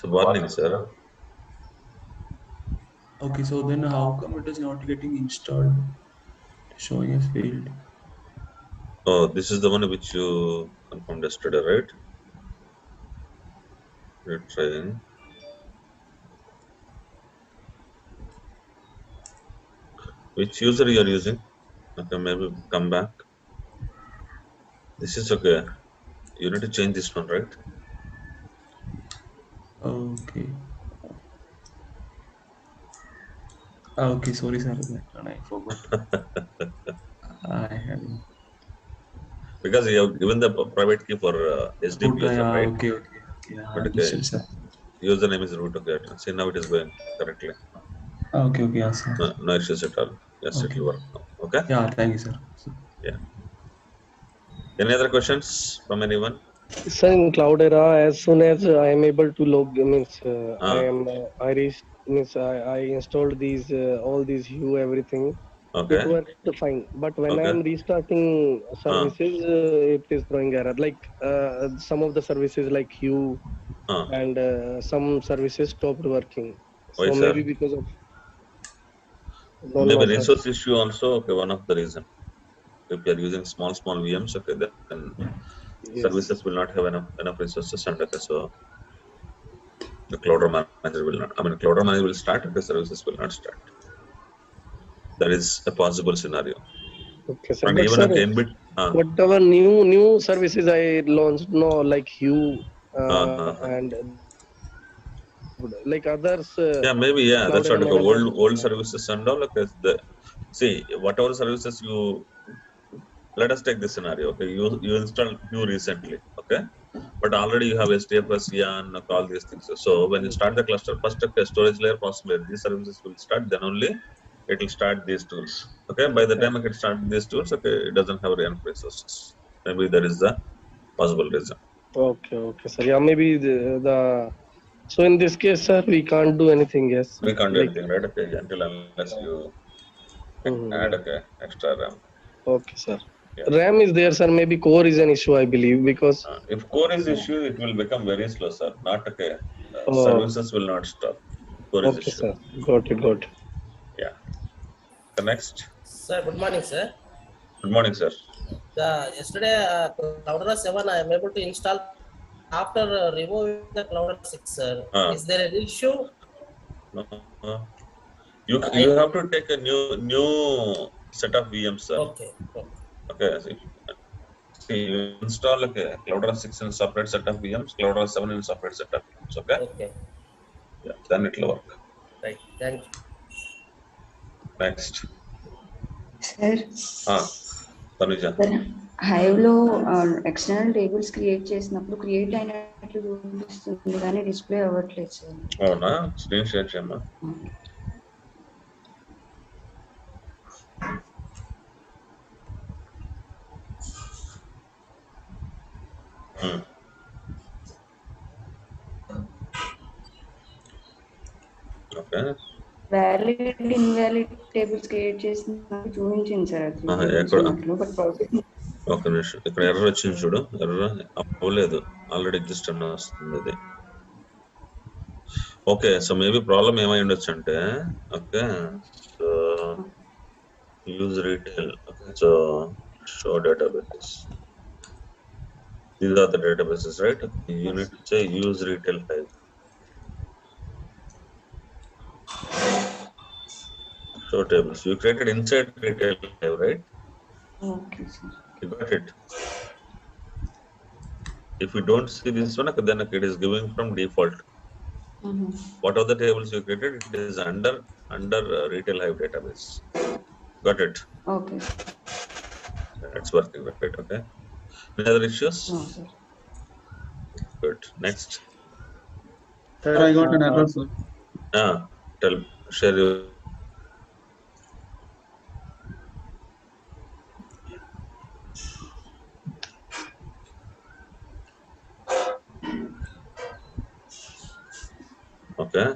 So warning, sir. Okay, so then how come it is not getting installed? Showing as failed. Oh, this is the one which you confirmed yesterday, right? You're trying. Which user you are using? Okay, maybe come back. This is okay. You need to change this one, right? Okay. Okay, sorry, sir. That one I forgot. I have Because you have given the private key for SDP root. user, right? Okay, okay, okay. But okay, Understood, sir. username is root. Okay, see now it is going correctly. Okay, okay, yeah, sir. No issues at all. Yes, it Okay. will work now. Okay. Yeah, thank you, sir. Yeah. Any other questions from anyone? So in Cloudera, as soon as I am able to log, means I installed these all these Hue everything. It Okay. worked fine, but when I Okay. am restarting services, it is throwing error. Like some of the services like Hue and some services stopped working. Why, So sir? maybe because of don't Maybe know, sir. resource issue also. Okay, one of the reason. If you are using small VMs, okay, then Yes. services will not have enough resources, and okay, so the Cloud Manager will not. I mean, Cloud Manager will start, and the services will not start. That is a possible scenario. Okay, sir. And But even sir, okay, in bit. whatever new services I launched, no, like Hue and like others, Yeah, maybe yeah. That's Cloudera what okay, Manager. old services and all. Okay, see whatever services you. Let us take this scenario. Okay, you installed Hue recently. Okay, but already you have STFS, YAN, all these things. So when you start the cluster, first okay, storage layer, processing layer, these services will start. Then only it will start these tools. Okay, by the Okay. time it starts these tools, okay, it doesn't have enough resources. Maybe that is the possible reason. Okay, okay, sir. Yeah, maybe so in this case, sir, we can't do anything. Yes, We can't do like anything, right? Okay, until unless you add yeah. okay extra RAM. Okay, sir. Yeah. RAM is there, sir. Maybe core is an issue, I believe, because If core is issue, it will become very slow, sir. Not okay. oh, Services will not stop. Core is okay, issue. sir. Got it, got it. Yeah. The next. Sir, good morning, sir. Good morning, sir. Yesterday, Cloudera 7 I am able to install after removing the Cloudera 6, sir. Is there an issue? No, you have to take a new set of VMs, sir. Okay. Okay. See, you install okay, Cloudera 6 in separate set of VMs, Cloudera 7 in separate set of VMs. Okay. Okay. Yeah. Then it will work. Right. Thank you. Next. Sir, Tanuja. హైవ్లో external tables create చేసినప్పుడు create అయినట్లు చూపిస్తుంది కానీ display అవ్వట్లేదు sir. అవునా, screen share చేయమ్మా. Okay. Valid invalid tables create చేసినప్పుడు చూపించింది సార్ అది. బట్ ప్రాసెస్ ఒక నిమిషం, ఇక్కడ ఎర్రర్ వచ్చింది చూడు. ఎర్రర్ అవ్వలేదు, ఆల్రెడీ ఎగ్జిస్ట్ అని వస్తుంది అది. ఓకే, సో మేబీ ప్రాబ్లం ఏమై ఉండొచ్చు అంటే okay, so use retail. Okay, so show databases. These are the databases, right? You need to say use retail type. Show tables. You created inside retail type, right? Okay, sir. You got it. If you don't see this one, then it is giving from default. What are the tables you created? It is under retail hive database. Got it? Okay. It's working, right? Okay. Any other issues? No, sir. Good. Next. Sir, I got an error, sir. Share your. Okay.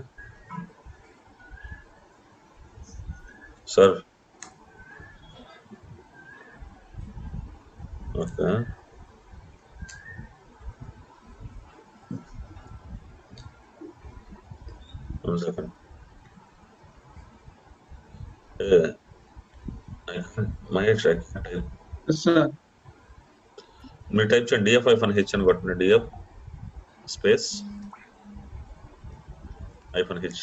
Sir. Okay. 1 second. Mahesh, I can't type. Yes, sir. మీరు type చేయండి DF-H అని కొట్టండి. DF space -H.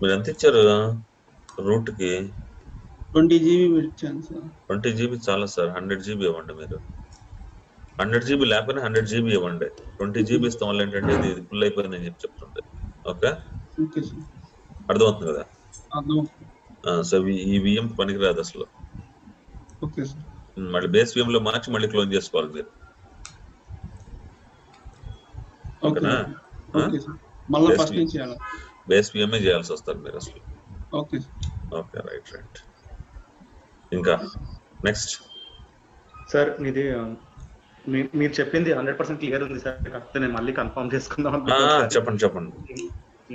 మీరు ఎంత ఇచ్చారు route కి? 20 GB ఇచ్చాను sir. 20 GB చాలా సార్. 100 GB ఇవ్వండి మీరు. 100 GB లేకపోయినా 100 GB ఇవ్వండి. 20 GB ఇస్తాం వల్ల ఏంటంటే ఇది ఫుల్ అయిపోయిందని చెప్తుంది. ఓకే, ఓకే సార్, అర్థమవుతుంది కదా? అర్థమవుతుంది. సో ఈ VM పనికిరాదు అసలు. Okay sir. మళ్ళీ బేస్ VM లో మార్చి మళ్ళీ క్లోన్ చేసుకోవాలి మీరు. ఓకేనా? ఓకే సార్, మళ్ళీ ఫస్ట్ నుంచి చేయాలి. బేస్ VM చేయాల్సి వస్తారు మీరు అసలు. Okay okay, right. ఇంకా నెక్స్ట్ సార్ ఇది మీరు చెప్పింది 100% క్లియర్ ఉంది సార్. కాకపోతే నేను మళ్ళీ కన్ఫర్మ్ చేసుకుందాం. చెప్పండి.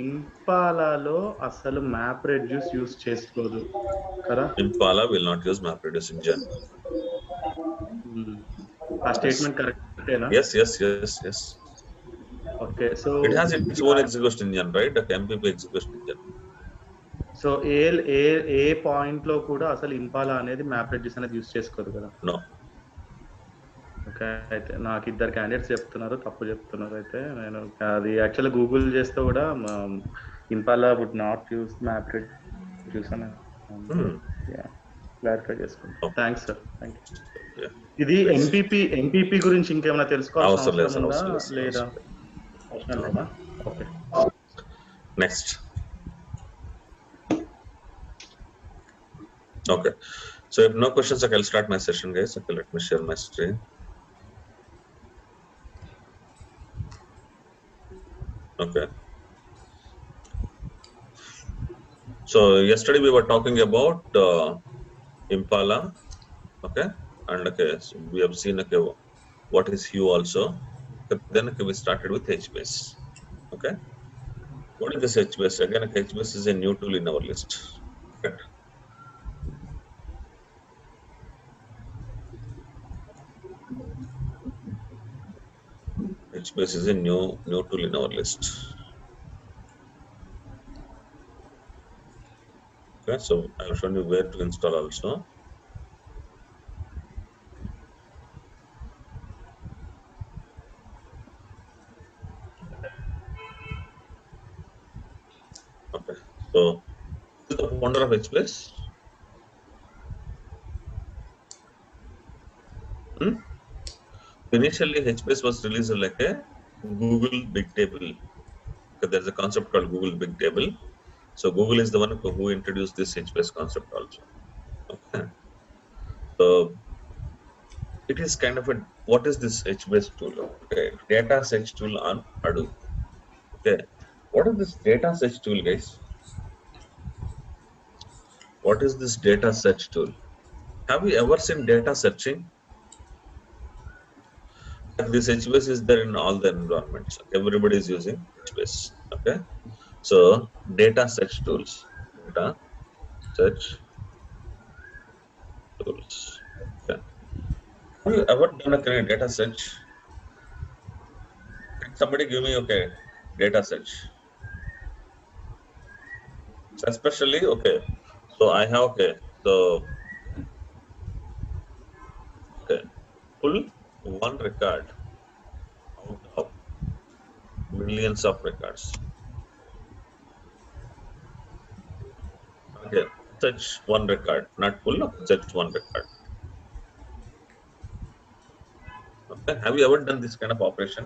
ఇంపాలాలో అసలు మ్యాప్ రెడ్యూస్ యూస్ చేసుకోదు కదా? Impala will not use map reduce engine. ఆ స్టేట్మెంట్ కరెక్టేనా? yes. Okay, so it has its own execution engine, right? A MPP execution engine. So A point లో కూడా అసలు ఇంపాలా అనేది మ్యాప్ రెడ్యూస్ అనేది యూస్ చేసుకోదు కదా? No. ఓకే, అయితే నాకు 2 క్యాండిడేట్స్ చెప్తున్నారు, తప్పు చెప్తున్నారు. అయితే నేను అది యాక్చువల్గా గూగుల్ చేస్తే కూడా Impala would not use map reduce అని క్లారిఫై చేసుకుంటాను. Thanks sir, thank you. ఇది ఎంపీపీ గురించి ఇంకేమైనా తెలుసుకోవాల్సిన అవసరం ఉందా లేదా? అవసరం లేదా? Okay, next. Okay, so if no questions, I'll start my session, guys. Okay, let me share my screen. Okay, so yesterday we were talking about Impala. Okay, and okay, so we have seen okay what is Hue also. Okay, then okay, we started with HBase. Okay, what is this HBase? Again, HBase is a new tool in our list. Correct? HBase is a new tool in our list. Okay, so I have shown you where to install also. Okay, so this is the founder of HBase. Initially, HBase was released like a Google Big Table. Okay, there's a concept called Google Big Table. So Google is the one who introduced this HBase concept also. Okay, so it is kind of a, what is this HBase tool? Okay, data search tool on Hadoop. Okay, what is this data search tool, guys? What is this data search tool? Have you ever seen data searching? This HBase is there in all the environments. Everybody is using HBase. Okay, so data search tools. Okay. Have you ever done a kind of data search? Can somebody give me data search? So especially so I have pull one record out of millions of records. Okay, search one record, not pull, search one record. Okay, have you ever done this kind of operation?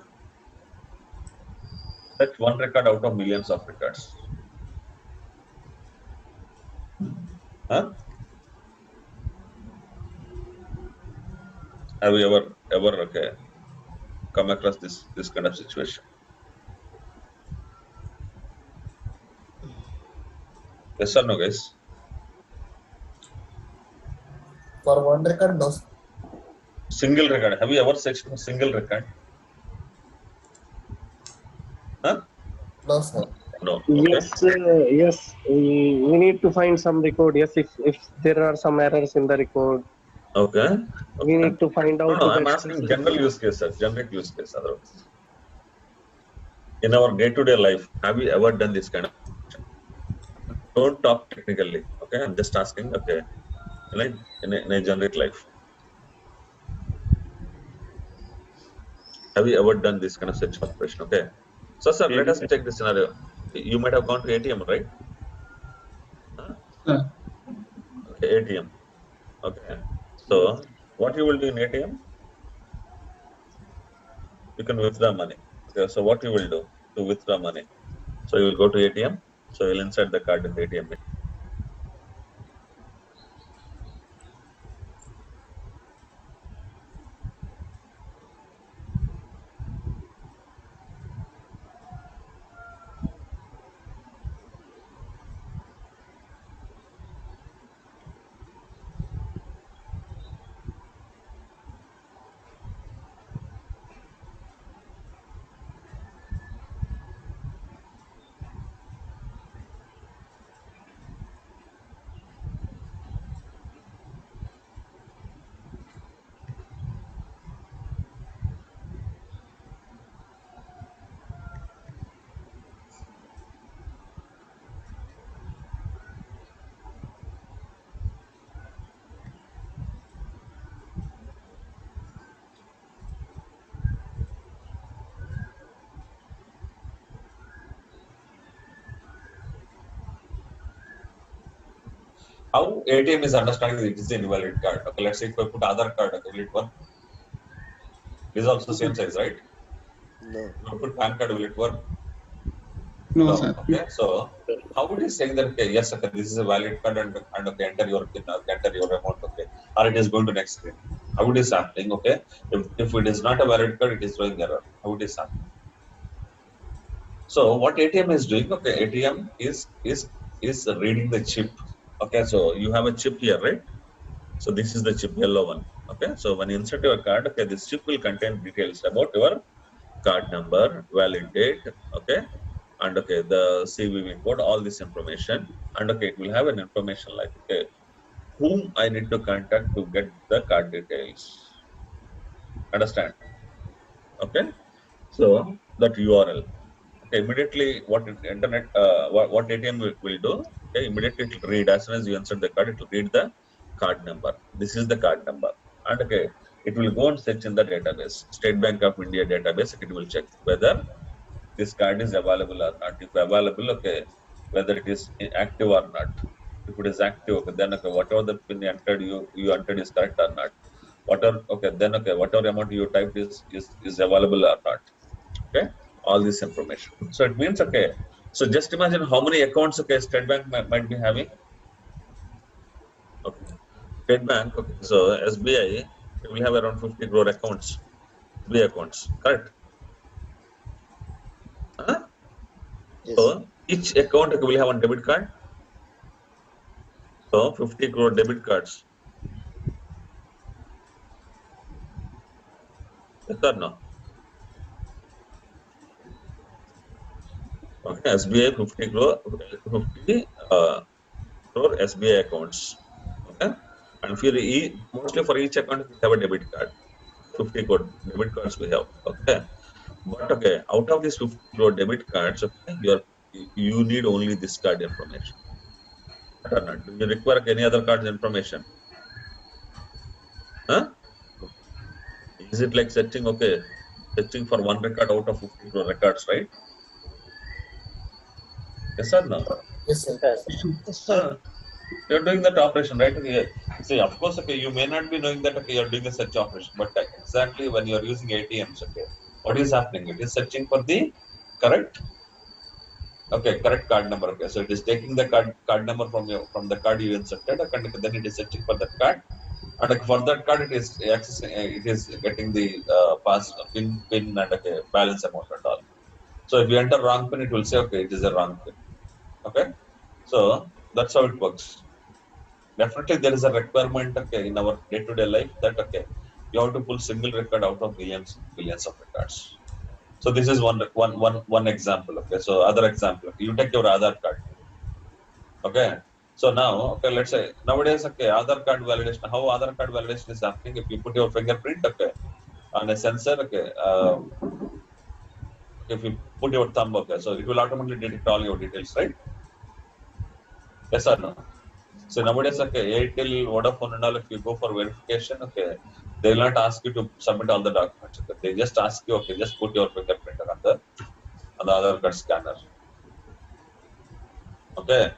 Search one record out of millions of records. Huh? Have you ever come across this kind of situation? Yes or no, guys? For one record, no. Single record. Have you ever searched for single record? Huh? No, sir. No. Okay. Yes. We need to find some record. Yes, if there are some errors in the record. Okay. We need to find out. No, I'm asking general use case, sir. Generic use case. Otherwise. In our day-to-day life, have you ever done this kind of? Don't talk technically. Okay, I'm just asking. Okay, in a generic life, have you ever done this kind of search operation? Okay, so sir, let us take the scenario. You might have gone to ATM, right? Huh? Okay, ATM. Okay, so what you will do in ATM? You can withdraw money. Okay, so what you will do to withdraw money? So you will go to ATM. So you'll insert the card in the ATM. How ATM is understanding that it is an invalid card? Okay, let's say if I put Aadhaar card, okay, will it work? It is also same size, right? No. If I put PAN card, will it work? No, sir. Okay, so how it is saying that okay, yes, okay, this is a valid card and okay, enter your PIN, enter your amount, okay, or it is going to next screen. How it is happening? Okay, if it is not a valid card, it is throwing error. How it is happening? So what ATM is doing? Okay, ATM is reading the chip. Okay, so you have a chip here, right? So this is the chip, yellow one. Okay, so when you insert your card, okay, this chip will contain details about your card number, valid date, okay, and okay, the CVV code, all this information, and okay, it will have an information like okay, whom I need to contact to get the card details. Understand? Okay, so that URL. Okay, immediately what what ATM will do? Okay, immediately it will read as soon as you insert the card, it will read the card number. This is the card number, and okay, it will go and search in the database, State Bank of India database. It will check whether this card is available or not. If available, okay, whether it is active or not. If it is active, okay, then okay, whatever the pin entered you entered is correct or not. Whatever okay, then okay, whatever amount you typed is available or not. Okay, all this information. So it means okay. So just imagine how many accounts okay State Bank might be having. Okay, State Bank. Okay, so SBI will have around 50 crore accounts, SBI accounts, correct? Huh? Yes. So each account okay, will have one debit card. So 50 crore debit cards. Yes or no? Okay, SBI 50 crore, 50 crore SBI accounts. Okay, and for mostly for each account we have a debit card. 50 crore debit cards we have. Okay, but okay, out of these 50 crore debit cards, okay, you need only this card information. Or not? Do you require any other cards information? Huh? Is it like searching? Okay, searching for one record out of 50 crore records, right? Yes or no? Yes, sir. You're doing that operation, right? Okay. See, of course, okay, you may not be knowing that okay, you're doing a search operation, but exactly when you're using ATMs, okay, what is happening? It is searching for the correct, okay, correct card number. Okay, so it is taking the card number from the card you inserted, okay, and then it is searching for that card, and for that card it is accessing, it is getting the pin and okay, balance amount and all. So if you enter wrong pin, it will say okay, it is a wrong pin. Okay, so that's how it works. Definitely there is a requirement okay, in our day-to-day life that okay, you have to pull single record out of billions of records. So this is one example. Okay, so other example, okay, you take your Aadhaar card. Okay, so now okay, let's say nowadays okay, Aadhaar card validation, how Aadhaar card validation is happening? If you put your fingerprint okay on a sensor, okay, if you put your thumb, okay, so it will automatically detect all your details, right? Yes or no? So nowadays, okay, Airtel, Vodafone and all, if you go for verification, okay, they will not ask you to submit all the documents. Okay? They just ask you, okay, just put your fingerprint on the Aadhaar card scanner. Okay.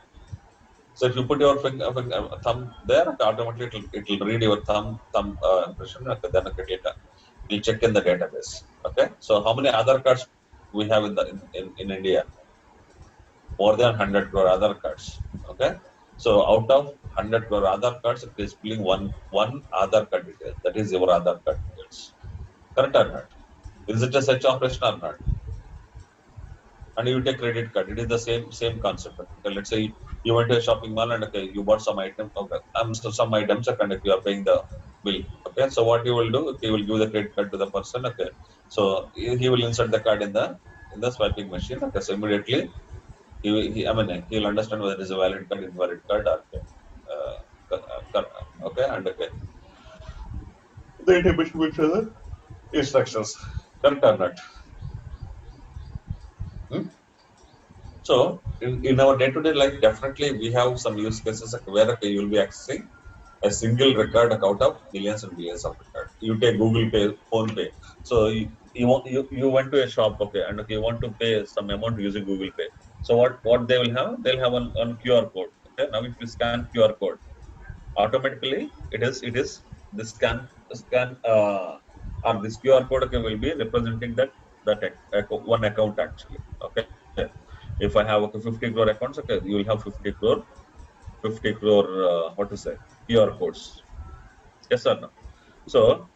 So if you put your thumb there, okay, automatically it will read your thumb impression. Okay, then okay, it will check in the database. Okay. So how many Aadhaar cards we have in India? More than 100 crore Aadhaar cards. Okay. So out of 100 crore Aadhaar cards, it is pulling one Aadhaar card detail. That is your Aadhaar card details. Correct or not? Is it a such operation or not? And you take credit card. It is the same concept. Okay, let's say you went to a shopping mall and okay, you bought some item. Okay, so some items are conduct. You are paying the bill. Okay, so what you will do? Okay, you will give the credit card to the person. Okay, so he will insert the card in the swiping machine. Okay, so immediately I mean he will understand whether it is a valid card, invalid card, or okay, okay, and okay, the ATM machine will show the instructions. Correct or not? Hmm? So in our day-to-day life, definitely we have some use cases where okay, you will be accessing a single record out of millions and billions of records. You take Google Pay, Phone Pay. So you went to a shop, okay, and okay, you want to pay some amount using Google Pay. So what they will have? They'll have one QR code. Okay, now if you scan QR code, automatically it is the scan or this QR code okay, will be representing that one account actually. Okay. If I have okay, 50 crore accounts, okay, you will have 50 crore, what to say, QR codes. Yes or no? So,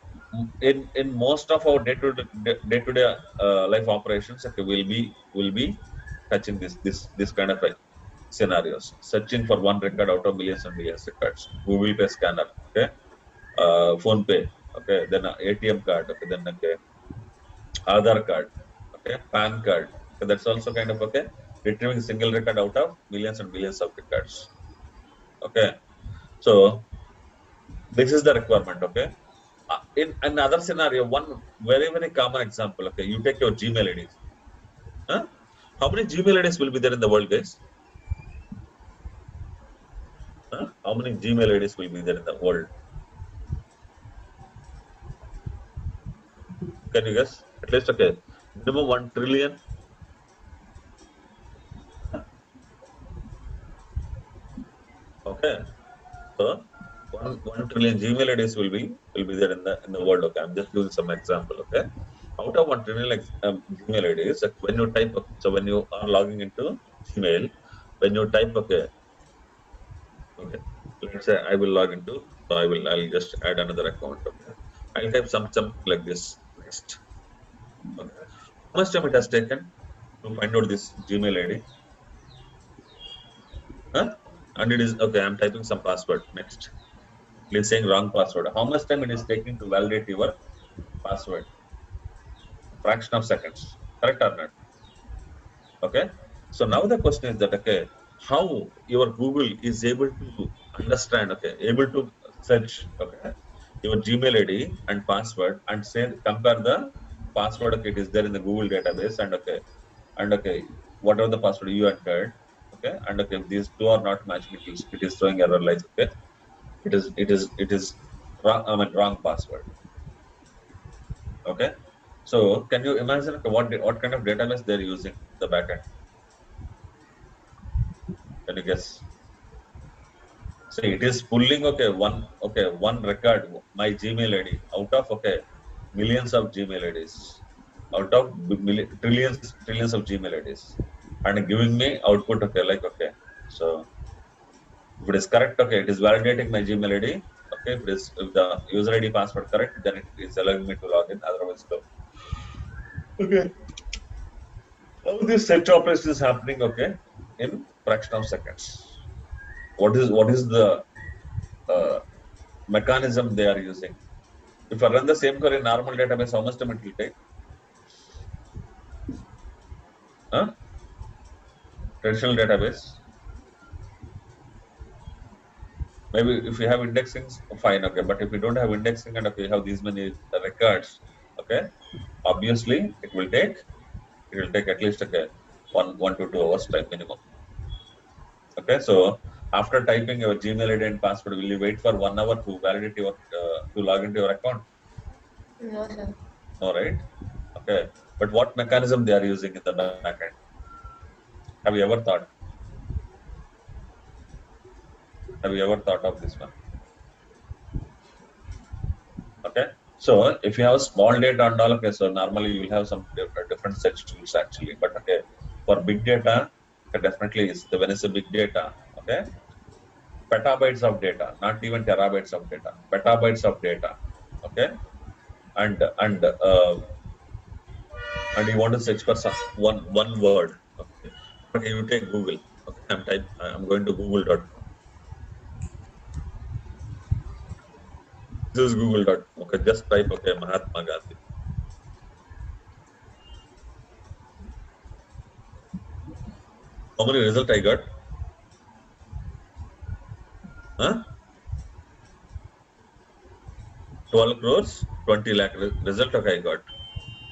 in most of our day-to-day life operations, okay, will be touching this kind of scenarios, searching for one record out of millions and millions records. Google Pay scanner, okay, Phone Pay, okay, then ATM card, okay, then okay, Aadhaar card, okay, PAN card. Okay, that's also kind of okay, retrieving single record out of millions and millions of records. Okay, so this is the requirement. Okay, in another scenario, one very common example. Okay, you take your Gmail IDs. Huh? How many Gmail IDs will be there in the world, guys? Huh? How many Gmail IDs will be there in the world? Can you guess? At least okay, minimum 1 trillion. Okay, so one trillion Gmail IDs will be there in the world. Okay, I'm just using some example. Okay, out of 1 trillion Gmail IDs, like, when you type, so when you are logging into Gmail, when you type okay, let's say I will log into, so I'll just add another account. Okay, I'll type something like this next. Okay, how much time it has taken to find out this Gmail ID? Huh? And it is okay. I'm typing some password next. It is saying wrong password. How much time it is taking to validate your password? Fraction of seconds. Correct or not? Okay. So now the question is that okay, how your Google is able to understand, okay, able to search, okay, your Gmail ID and password and say compare the password, okay, it is there in the Google database, and okay, whatever the password you entered, okay, and okay, if these two are not matching, it is showing error like okay, it is wrong, I mean wrong password. Okay. So can you imagine okay, what kind of database they're using the backend? Can you guess? So it is pulling one record, my Gmail ID out of okay millions of Gmail IDs, out of trillions of Gmail IDs, and giving me output okay like okay. So if it is correct, okay, it is validating my Gmail ID. Okay, if the user ID password correct, then it is allowing me to log in. Otherwise, no. Okay. How this search operation is happening? Okay, in fraction of seconds. What is the uh, mechanism they are using? If I run the same query in normal database, how much time it will take? Huh? Traditional database. Maybe if you have indexing, fine, okay. But if you don't have indexing and okay, you have these many records, okay, obviously it will take It will take at least okay, 1 to 2 hours time minimum. Okay, so after typing your Gmail ID and password, will you wait for 1 hour to validate your to log into your account? No, sir. No, right? Okay, but what mechanism they are using in the back end? Have you ever thought? Have you ever thought of this one? Okay, so if you have small data and all, okay, so normally you will have some different search tools actually, but okay, for big data, definitely is the when it's a big data, okay, petabytes of data, not even terabytes of data, petabytes of data, okay, and and uh, and you want to search for some one word, okay, okay, you take Google, okay, I'm going to google.com. This is google.com, okay, just type okay Mahatma Gandhi. How many result I got? Huh? 12 crores, 20 lakh result okay, I got.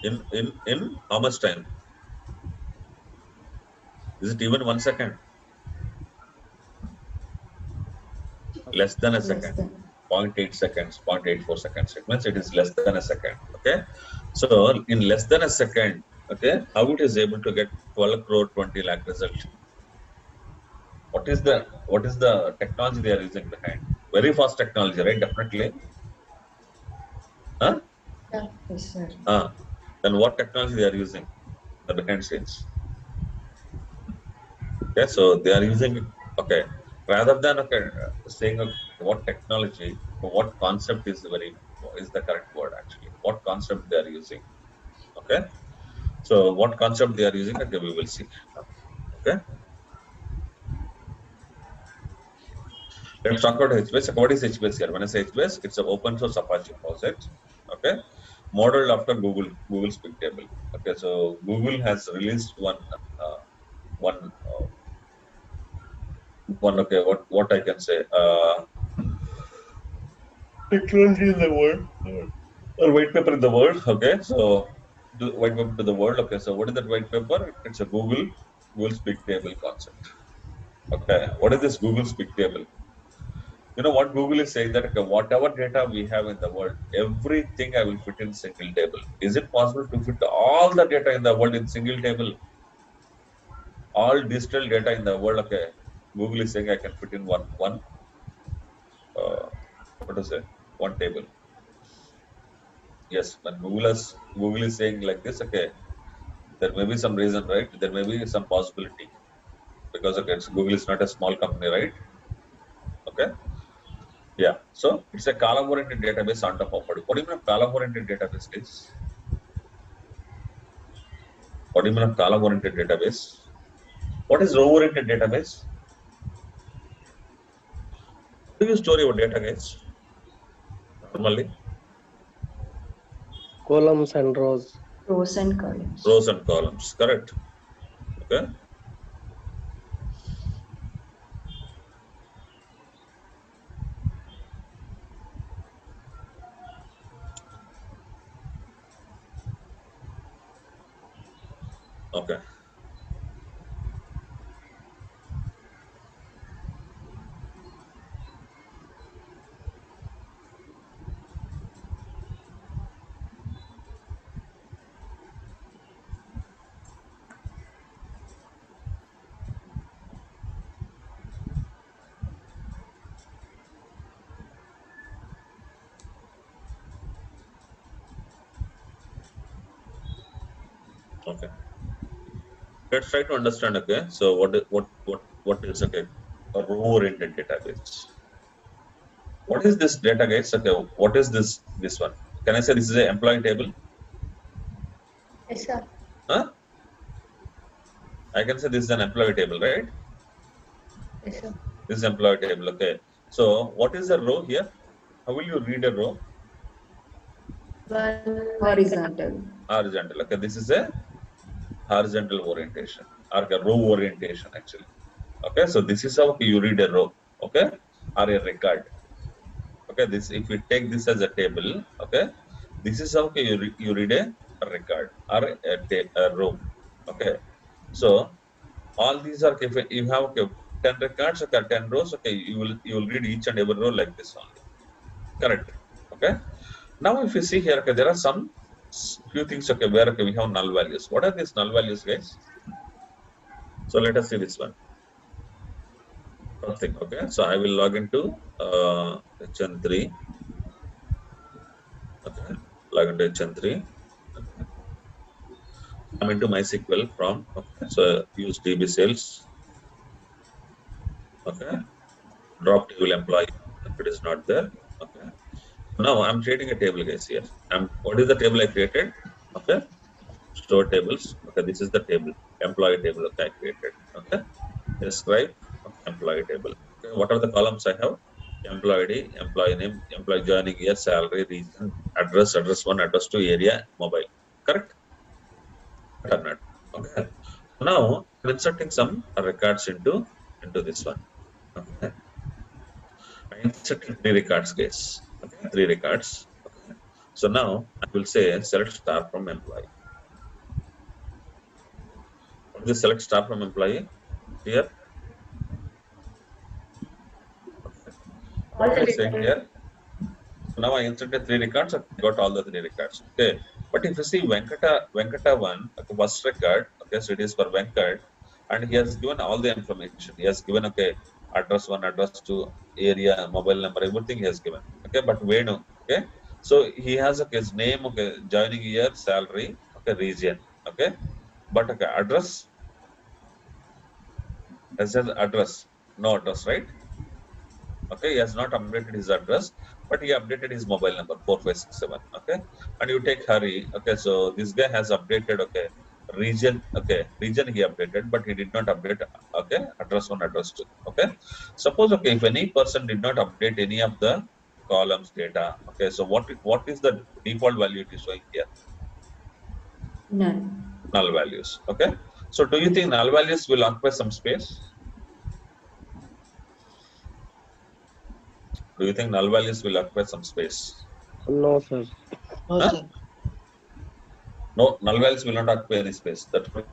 In how much time? Is it even 1 second? Less than a second. 0.8 seconds, 0.84 seconds. It means it is less than a second. Okay. So in less than a second, okay, how it is able to get 12 crore 20 lakh result? What is the technology they are using behind? Very fast technology, right? Definitely. Huh? Yeah. Yes, sir. Then what technology they are using? The behind scenes. Okay, so they are using okay. Rather than okay saying what technology, what concept is the correct word actually. What concept they are using. Okay. So what concept they are using, okay, we will see. Okay. Let's talk about HBase. What is HBase here? When I say HBase, it's an open source Apache project. Okay. Modeled after Google's Big Table. Okay. So Google has released one okay, what I can say, technology in the world, or white paper in the world. Okay, so the white paper to the world. Okay, so what is that white paper? It's a Google's Big Table concept. Okay, what is this Google's Big Table? You know what Google is saying that okay, whatever data we have in the world, everything I will fit in single table. Is it possible to fit all the data in the world in single table? All digital data in the world. Okay, Google is saying I can fit in one what to say, one table. Yes, when Google is saying like this, okay, there may be some reason, right? There may be some possibility because okay, Google is not a small company, right? Okay, yeah. So it's a column-oriented database on top of it. What do you mean column-oriented database is? What do you mean column-oriented database? What is row-oriented database? How do you store your data, guys? Normally, Columns and rows. Rows and columns. rows and columns. Correct. Okay. Okay. Okay. Let's try to understand. Okay. So what is okay? A row-oriented database. What is this data, guys? Okay, what is this one? Can I say this is an employee table? Yes, sir. Huh? I can say this is an employee table, right? Yes, sir. This is employee table. Okay. So what is a row here? How will you read a row? Horizontal. Horizontal. Okay, this is a horizontal orientation or a row orientation actually. Okay, so this is how you read a row. Okay, or a record. Okay, this if we take this as a table. Okay, this is how you read a record or a row. Okay, so all these are, if you have 10 records, okay, 10 rows, okay, you will read each and every row like this only. Correct. Okay. Now if you see here, okay, there are some few things, okay, where, okay, we have null values. What are these null values, guys? So let us see this one. First thing, okay. So I will log into HN3. Okay. Log into HN3. Okay. Come into MySQL from, okay. So use DB sales. Okay. Drop table employee if it is not there. Okay. Now I'm creating a table, guys, here. What is the table I created? Okay. Store tables. Okay. This is the table. Employee table, okay, I created. Okay. Describe, okay, employee table. Okay. What are the columns I have? Employee ID, employee name, employee joining year, salary, region, address, address 1, address 2, area, mobile. Correct? Or not? Okay. Now I'm inserting some records into this one. Okay. I inserted 3 records, guys. Okay, 3 records. Okay. So now I will say select star from employee. What is the select star from employee? Here. Okay. What am I saying here? So now I inserted 3 records, I got all the 3 records. Okay. But if you see Venkata one, okay, first record, okay, so it is for Venkat, and he has given all the information. He has given, okay, address 1, address 2, area, mobile number, everything he has given. Okay, but Venu, okay, so he has, okay, his name, okay, joining year, salary, okay, region, okay, but okay, address, as an address, no address, right? Okay, he has not updated his address, but he updated his mobile number 4567. Okay, and you take Hari. Okay, so this guy has updated, okay, region. Okay, region he updated, but he did not update, okay, address 1, address 2. Okay, suppose, okay, if any person did not update any of the columns data, okay, so what is the default value it is showing here? None. Null values. Okay, so do you think null values will occupy some space? Do you think null values will occupy some space? No, sir. No, Huh? sir. No, null values will not occupy any space. That's right.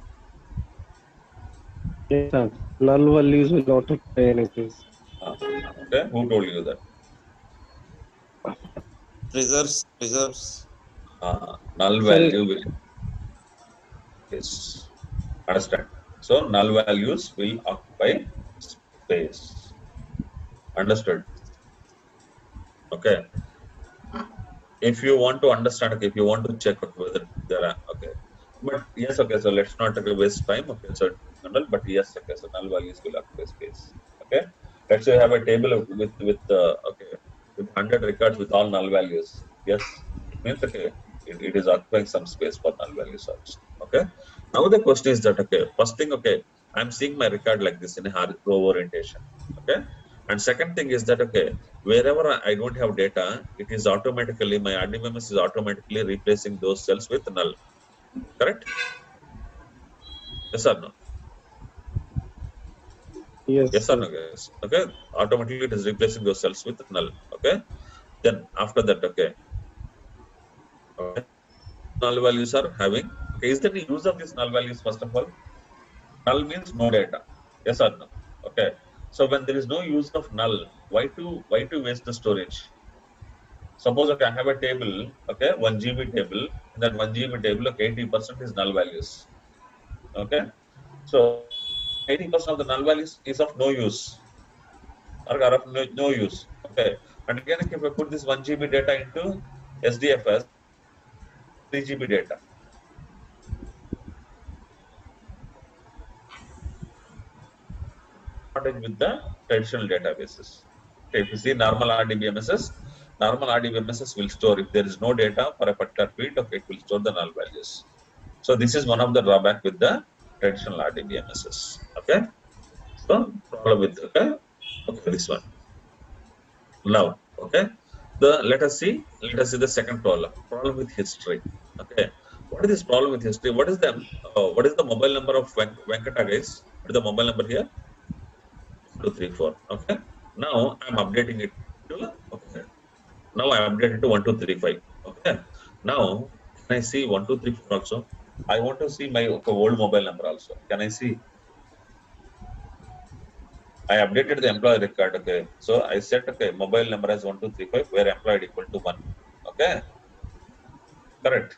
Yes, sir. Null values will not occupy any space. Okay, who told you that? Reserves. Null Sir, value will is understand. So null values will occupy space. Understood? Okay. If you want to understand, okay, if you want to check, okay, whether there are, okay, but yes, okay, so let's not, okay, waste time. Okay, so null, but yes, okay, so null values will occupy space. Okay, let's say you have a table with okay, with 100 records with all null values. Yes, it means, okay, it is occupying some space for null values also. Okay, now the question is that, okay, first thing, okay, I'm seeing my record like this in a row orientation. Okay, and second thing is that, okay, wherever I don't have data, it is automatically, my RDBMS is automatically replacing those cells with null. Correct? Yes or no? yes, Yes or sir. no, guys? Okay, automatically it is replacing those cells with null. Okay, then after that, okay, okay, null values are having, okay, is there any use of these null values? First of all, null means no data. Yes or no? Okay, so when there is no use of null, why to waste the storage? Suppose, okay, I have a table, okay, 1 GB table. In that 1 GB table, okay, 80% is null values. Okay, so 80% of the null values is of no use, or are of no use. Okay, and again, if I put this 1 GB data into SDFS, 3 GB data. With the traditional databases. If you see normal RDBMSs will store, if there is no data for a particular field, okay, it will store the null values. So this is one of the drawback with the traditional RDBMSs. Okay, so problem with, okay, okay, this one. Now, okay, let us see the second problem with history. Okay, what is this problem with history? What is the mobile number of Venkata, guys? What is the mobile number here? 234. Okay, now I'm updating it to, okay, now I updated to 1235. Okay, now can I see 1234 also? I want to see my old mobile number also. Can I see? I updated the employee record. Okay, so I set mobile number as 1235 where employed equal to 1. Okay, correct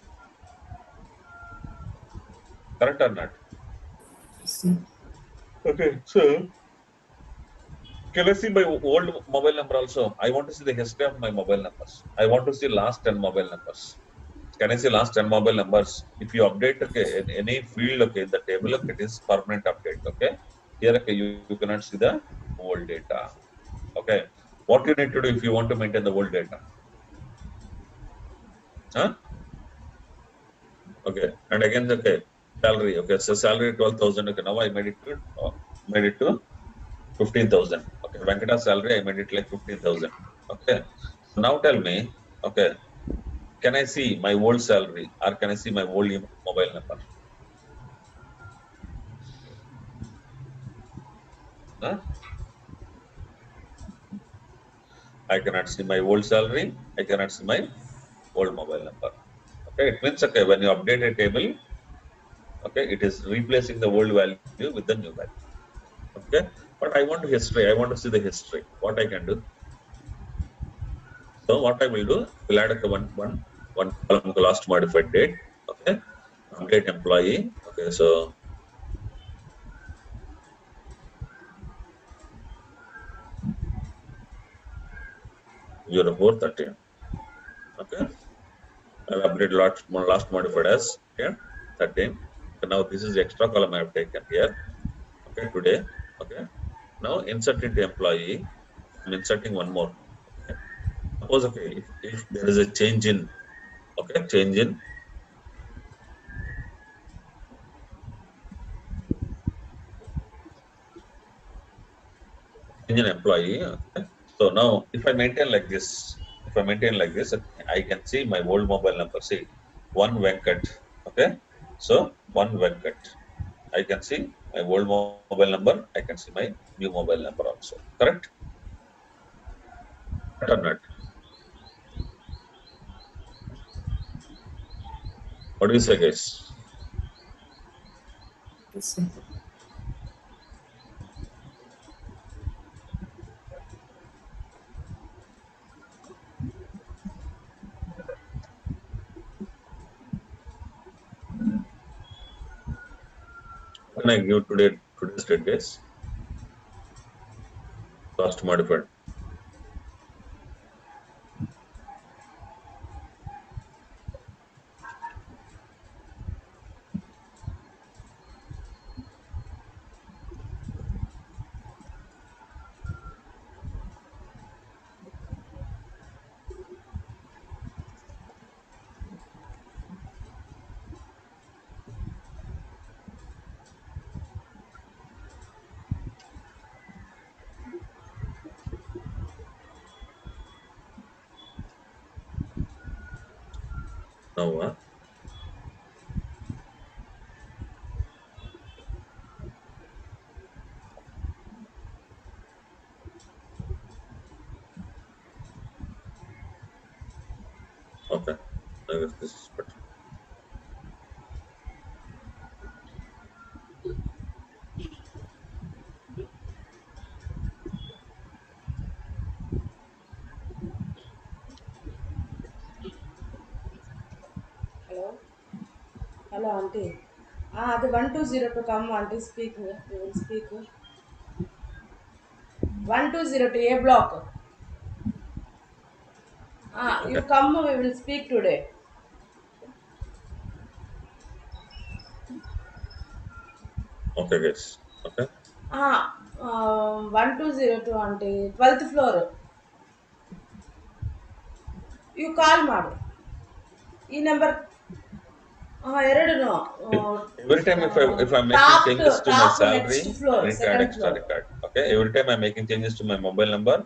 or not? Okay, so can I see my old mobile number also? I want to see the history of my mobile numbers. I want to see last 10 mobile numbers. Can I see last 10 mobile numbers? If you update in any field in the table, it is permanent update. Okay, here you cannot see the old data. Okay, what you need to do if you want to maintain the old data? Huh? Okay, and again salary. Okay, so salary 12,000. Okay, now I made it to 15,000. Okay, Venkata's salary I made it like 15,000. Okay, so now tell me. Okay, can I see my old salary or can I see my old mobile number? Huh? I cannot see my old salary. I cannot see my old mobile number. Okay, it means when you update a table, okay, it is replacing the old value with the new value. Okay, but I want history. I want to see the history. What I can do? So what I will do? We'll add one column last modified date. Okay, update employee. Okay, so 0413. Okay, I'll update last modified as here 13. So now this is the extra column I have taken here. Okay, today. Okay, now insert into employee. I'm inserting one more. Okay, suppose if there is a change in change in employee. Okay, so now if I maintain like this, okay, I can see my old mobile number. See, one Venkat. Okay, so one Venkat. I can see my old mobile number. I can see my new mobile number also. Correct? Correct or not? What do you say, guys? When I give today's date, guys, last modified. Now, okay, I guess this is better. Hello? Hello, auntie. The 1202 come, auntie, speak. We will speak. 1202 A block. You Okay, come, we will speak today. okay, guys. Okay, 1202 auntie, 12th floor. You call ಮಾಡಿ ಈ number ಎರಡು every time if I'm making top changes to my top salary, next I floor need to add second extra floor record. Okay, every time I'm making changes to my mobile number.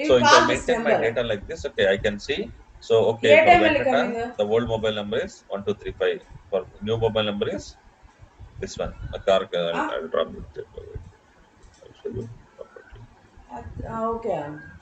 You So if I call this maintain my number data like this, okay, I can see. So okay, a for time ಅಲ್ಲಿ Venkata, coming the old mobile number is 1235. For new mobile number is this one. A car, I'll drop it. I'll show you properly. Okay aunty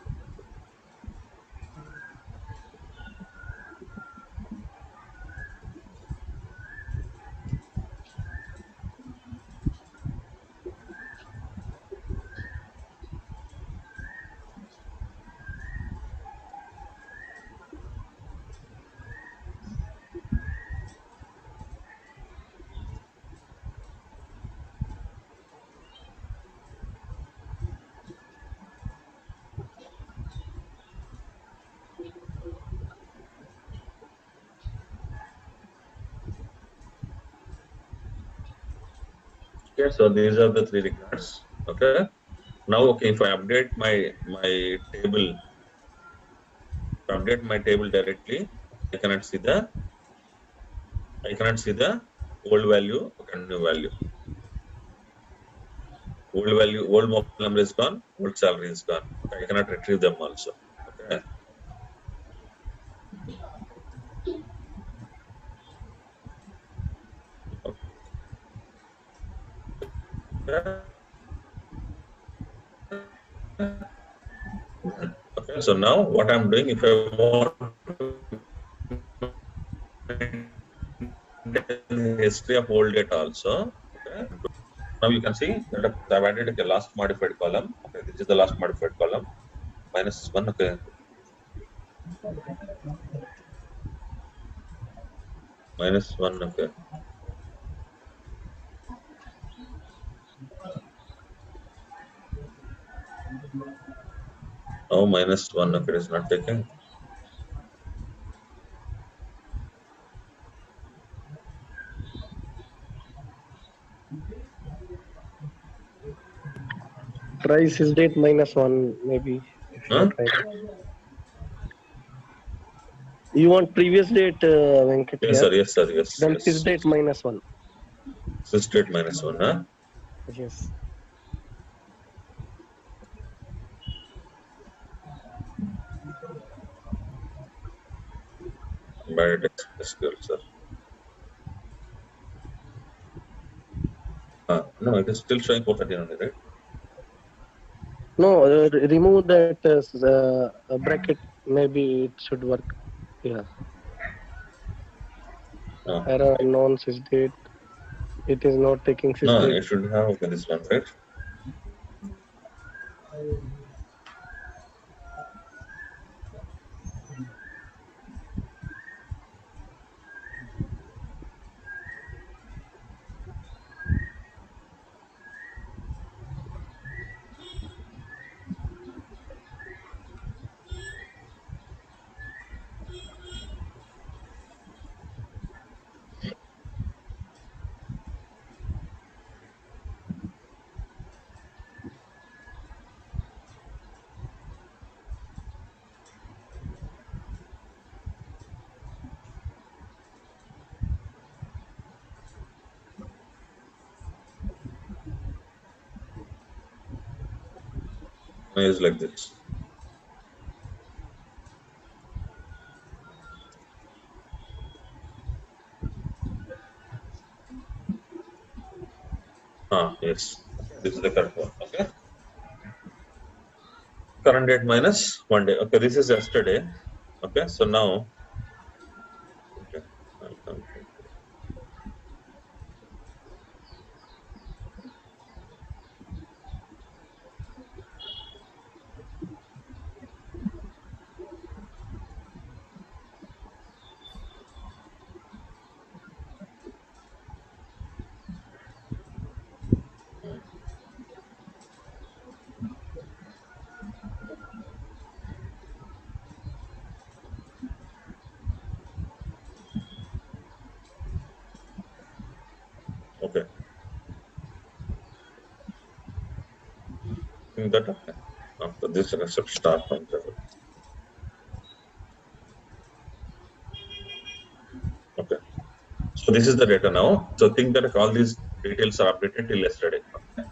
Okay, so these are the 3 records. Okay. Now, okay, if I update my table, directly, I cannot see the old value, okay, new value. Old value, old mobile number is gone, old salary is gone. Okay, I cannot retrieve them also. Okay. Okay, so now what I'm doing, if I want the history of old data also, okay. Now you can see that I've added a last modified column. Okay, this is the last modified column. -1. Okay. -1. Okay. Oh, -1. Okay, it is not taken. Try sysdate -1 maybe if you are trying. You want previous date, Venkat? Yes, sir. Yes, sir. Yes. Then Yes. sysdate -1. Sysdate -1. Huh? Yes. Embedded SQL, sir. No, it is still showing 413 only, right? No, remove that bracket. Maybe it should work. Yeah. Error non sysdate. It is not taking No, sysdate. it should have okay, this one, right? Is like this. Yes. Okay, this is the correct one. Okay. Current date minus 1 day. Okay, this is yesterday. Okay, so now. Okay. Okay. Think that okay. After this, let's start from there. Okay. So this is the data now. So think that all these details are updated till yesterday. Okay.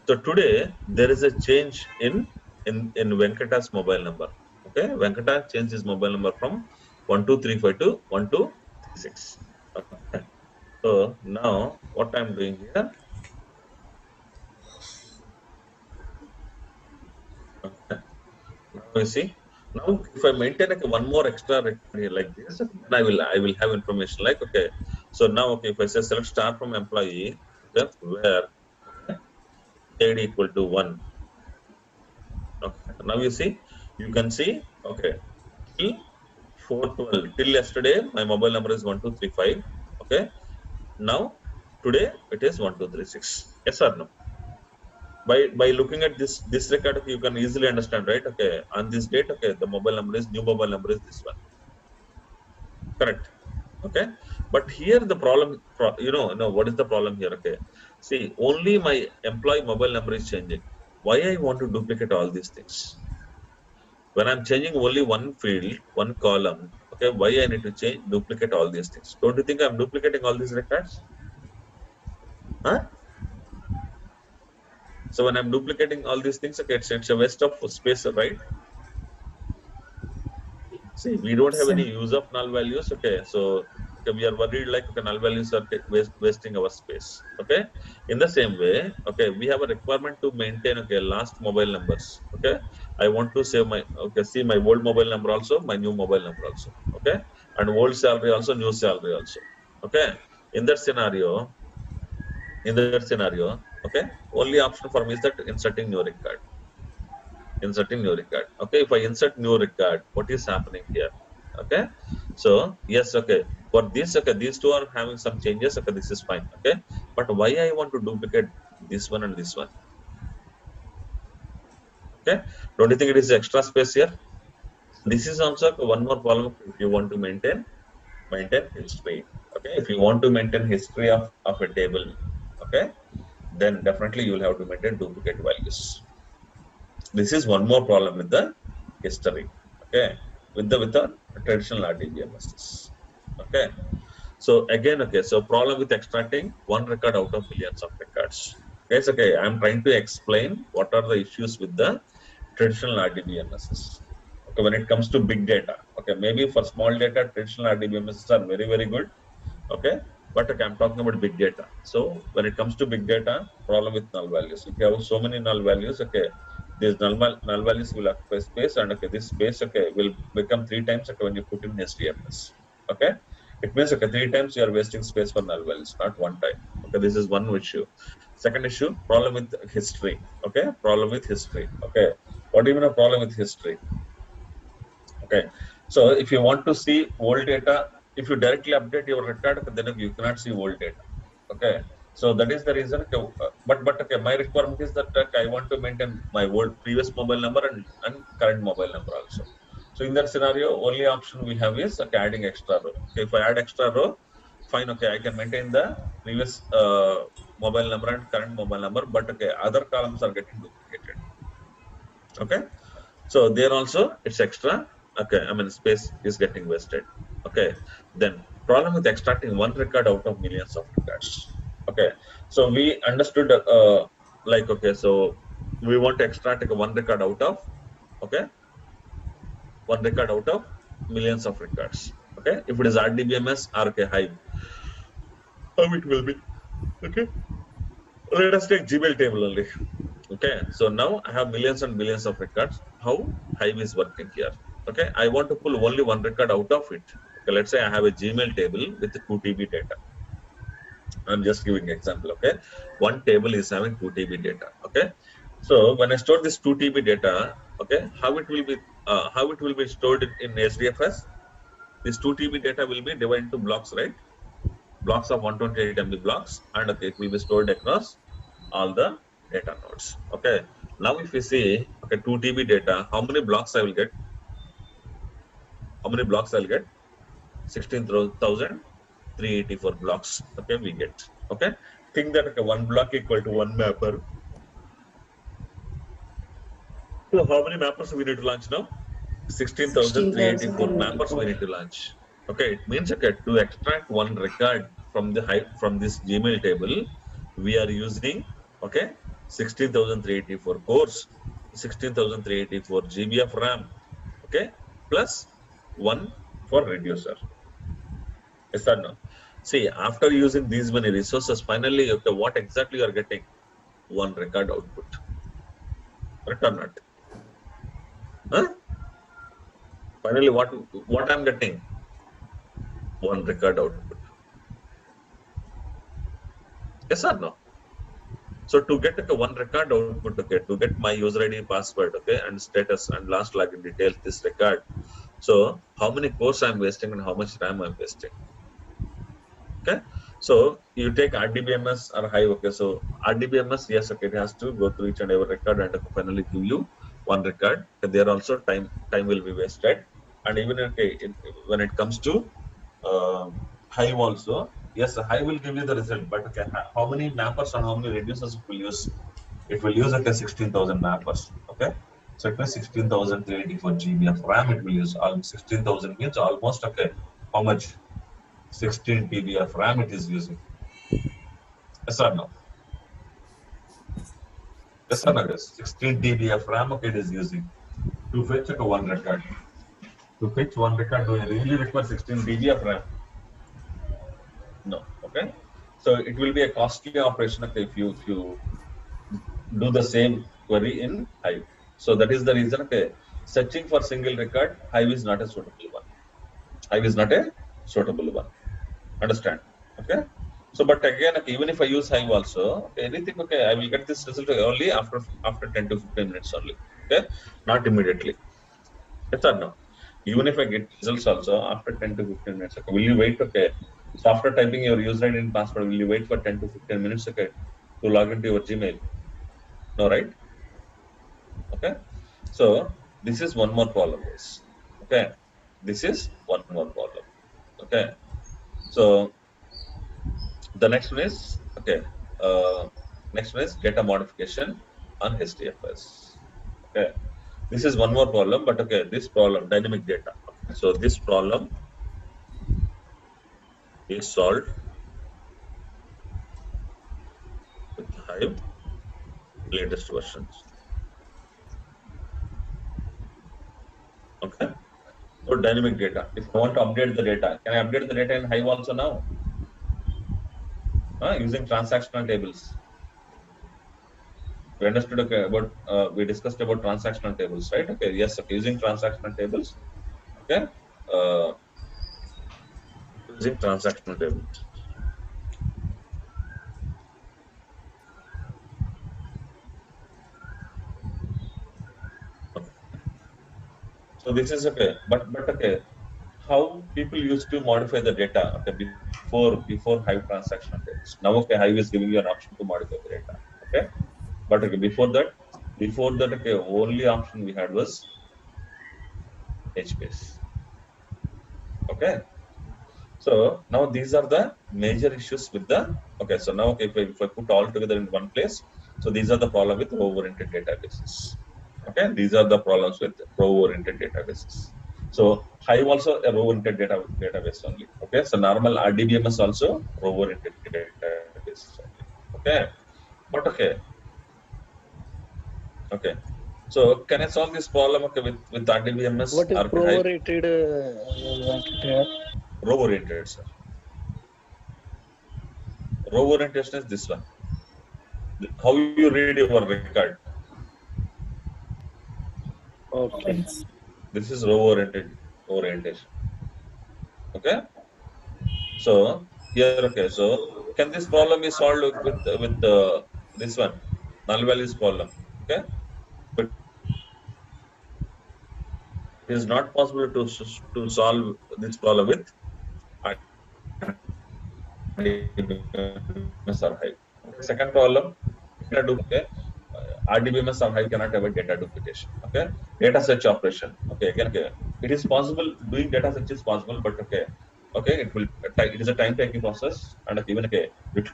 So today there is a change in Venkata's mobile number. Okay, Venkata changed his mobile number from 12352 to 1236. Okay. So now what I'm doing here. Okay. Now you see. Now if I maintain like one more extra record here like this, then I will have information like okay. So now okay, if I say select star from employee, okay, where okay, id equal to 1. Okay. Now you see, you can see okay till 412 till yesterday my mobile number is 1235. Okay. Now today it is 1236. Yes or no? By looking at this record, you can easily understand, right? Okay, on this date, okay, the mobile number is new mobile number is this one. Correct. Okay, but here the problem, what is the problem here? Okay, See, only my employee mobile number is changing. Why I want to duplicate all these things? When I'm changing only one field, one column, okay, why I need to duplicate all these things? Don't you think I'm duplicating all these records? Huh? So when I'm duplicating all these things, okay, it's a waste of space, right? See, we don't have Sir. any use of null values. Okay, so okay, we are worried like okay, null values are wasting our space. Okay, in the same way, okay, we have a requirement to maintain okay last mobile numbers. Okay, I want to save my see my old mobile number also, my new mobile number also. Okay, and old salary also, new salary also. Okay, in that scenario, okay, only option for me is that inserting new record. Inserting new record. Okay, if I insert new record, what is happening here? Okay, so yes, okay, for this, okay, these two are having some changes. Okay, this is fine. Okay, but why I want to duplicate this one and this one? Okay, don't you think it is extra space here? This is also one more problem if you want to maintain history. Okay, if you want to maintain history of a table, okay, then definitely you will have to maintain duplicate values. This is one more problem with the history. Okay, with the traditional RDBMS. Okay, so again, okay, so problem with extracting one record out of millions of records. Yes, okay, I'm trying to explain what are the issues with the traditional RDBMS. Okay, when it comes to big data, okay, maybe for small data, traditional RDBMS are very, very good. Okay, but okay, I'm talking about big data. So when it comes to big data, problem with null values. If you have so many null values, okay, these null values will occupy space, and okay, this space okay will become 3 times okay when you put in HDFS. Okay, it means okay 3 times you are wasting space for null values, not one time. Okay, this is one issue. Second issue, problem with history. Okay, problem with history. Okay, what do you mean a problem with history? Okay, so if you want to see old data, if you directly update your record, then you cannot see old data. Okay, so that is the reason. Okay, but okay, my requirement is that I want to maintain my old previous mobile number and current mobile number also. So in that scenario, only option we have is okay, adding extra row. Okay, if I add extra row, fine. Okay, I can maintain the previous mobile number and current mobile number, but okay, other columns are getting duplicated. Okay, so there also it's extra. Okay, I mean space is getting wasted. Okay, then problem with extracting one record out of millions of records. Okay, so we understood like okay, so we want to extract like, one record out of okay, one record out of millions of records. Okay, if it is RDBMS or okay, Hive, how it will be? Okay, let us take Gmail table only. Okay, so now I have millions and millions of records. How Hive is working here? Okay, I want to pull only one record out of it. Okay, let's say I have a Gmail table with 2 TB data. I'm just giving example. Okay, one table is having 2 TB data. Okay, so when I store this 2 TB data, okay, how it will be stored in HDFS? This 2 TB data will be divided into blocks, right? Blocks of 128 MB blocks, and okay, it will be stored across all the data nodes. Okay, now if you see okay 2 TB data, how many blocks I will get? How many blocks I'll get? 16,384 blocks. Okay, we get. Okay, think that okay, one block equal to one mapper. So how many mappers we need to launch now? 16,384 mappers we need to launch. Okay, it means okay to extract one record from from this Gmail table, we are using okay 16,384 cores, 16,384 GB of RAM. Okay, plus one for reducer. Yes or no? See, after using these many resources, finally, okay, what exactly you are getting? One record output. Correct or not? Huh? Finally, what I'm getting? One record output. Yes or no? So to get okay, one record output, okay, to get my user ID, password, okay, and status and last login details, this record. So how many cores I'm wasting and how much RAM I'm wasting? Okay, so you take RDBMS or Hive. Okay, so RDBMS, yes, okay, it has to go through each and every record and finally give you one record. There also time will be wasted, and even okay, when it comes to Hive also, yes, high will give you the result, but okay, how many mappers and how many reducers it will use? It will use okay 16,000 mappers. Okay, so it means 16,384 GB of RAM. It will use 16,000 means almost okay. How much? 16 TB of RAM it is using. Yes or no? Yes or no? Yes. 16 TB of RAM okay, it is using to fetch okay, one record. To fetch one record, do you really require 16 TB of RAM? No. Okay. So it will be a costly operation okay, if you do the same query in Hive. So that is the reason okay, searching for single record Hive is not a suitable one. Hive is not a suitable one. Understand? Okay. So, but again, okay, even if I use Hive also, okay, anything okay, I will get this result only after 10 to 15 minutes only. Okay, not immediately. Yes or no? Even if I get results also after 10 to 15 minutes. Okay, will you wait? Okay. So after typing your user ID and password, will you wait for 10 to 15 minutes? Okay, to log into your Gmail. No, right? Okay. So this is one more problem, guys. Okay, this is one more problem. Okay. So the next one is okay. Next one is data modification on HDFS. Okay, this is one more problem, but okay, this problem dynamic data. Okay. So this problem is solved with Hive latest versions. Okay, so dynamic data. If I want to update the data, can I update the data in Hive also now? Using transactional tables. We understood okay about we discussed about transactional tables, right? Okay, yes, okay, using transactional tables. Okay, uh, using transactional tables. Okay. So this is okay, but okay, how people used to modify the data okay before Hive transactional tables. Now okay, Hive is giving you an option to modify the data. Okay, but okay, before that okay, only option we had was HBase. Okay. So now these are the major issues with the okay. So now okay, if I put all together in one place, so these are the problem with row-oriented databases. Okay, these are the problems with row-oriented databases. So Hive also a row-oriented database only. Okay, so normal RDBMS also row-oriented databases only. Okay, but okay. So can I solve this problem okay with RDBMS What is or Hive? prorated you wanted to have? Row-oriented, sir. Row orientation is this one. How you read your record. Okay. This is row orientation. Okay. So here, okay. So can this problem be solved with this one null values problem? Okay. But it is not possible to solve this problem with RDBMS or Hive. Okay. Second problem, okay. RDBMS or Hive cannot have a data duplication. Okay. Data search operation. Okay. Again, okay. It is possible doing data search is possible, but okay. Okay, it is a time taking process and even okay,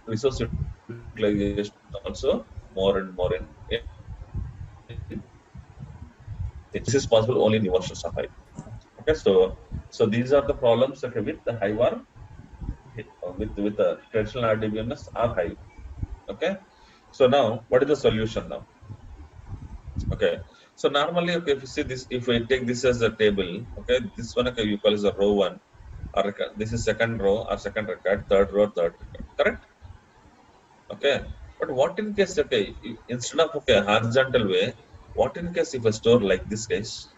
resource utilization also more and more in this is possible only in the versions of Hive. Okay, so these are the problems okay, with the Hive or with the traditional RDBMS or Hive. Okay, so now what is the solution now? Okay, so normally okay, if you see this, if I take this as a table, okay, this one okay, you call as a row one, or this is second row or second record, third row, third record, correct? Okay, but what in case okay, instead of okay horizontal way, what in case if I store like this case?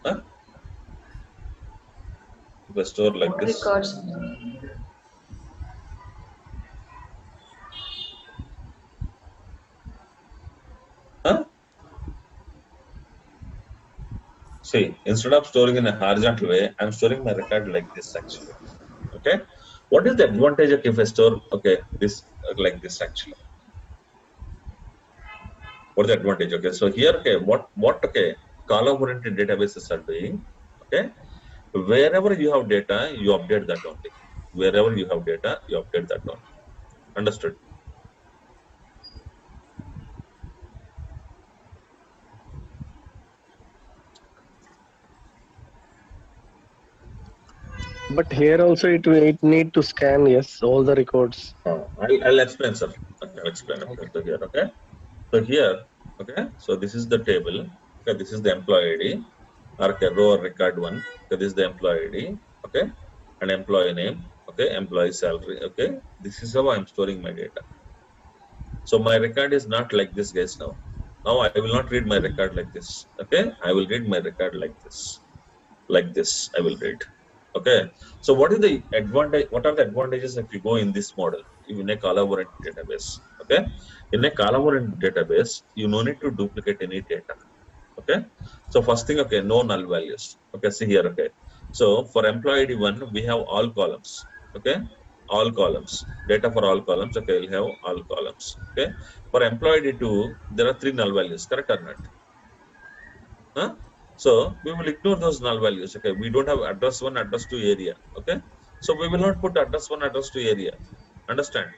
Huh? If I store like More this, records. huh? See, instead of storing in a horizontal way, I'm storing my record like this actually. Okay, what is the advantage of if I store okay this like this actually? What is the advantage? Okay, so here okay, what okay column oriented databases are doing? Okay, Wherever you have data, you update that only. Wherever you have data, you update that only. Understood? But here also it need to scan, yes, all the records. I'll explain, sir. Okay, I'll explain. Okay. So here, okay. So here, okay. So this is the table. Okay, this is the employee ID. Okay, row or record one. Okay, this is the employee ID. Okay, and employee name. Okay, employee salary. Okay, this is how I'm storing my data. So my record is not like this, guys. Now I will not read my record like this. Okay, I will read my record like this. Like this, I will read. Okay. So what is the advantage? What are the advantages if you go in this model? In a column-oriented database. Okay. In a column-oriented database, you no need to duplicate any data. Okay. So first thing, okay, no null values. Okay. See here. Okay. So for employee ID 1, we have all columns. Okay. All columns. Data for all columns. Okay. We'll have all columns. Okay. For employee ID 2, there are 3 null values. Correct or not? Huh? So we will ignore those null values. Okay, we don't have address 1, address 2 area. Okay, so we will not put address 1, address 2 area. Understand?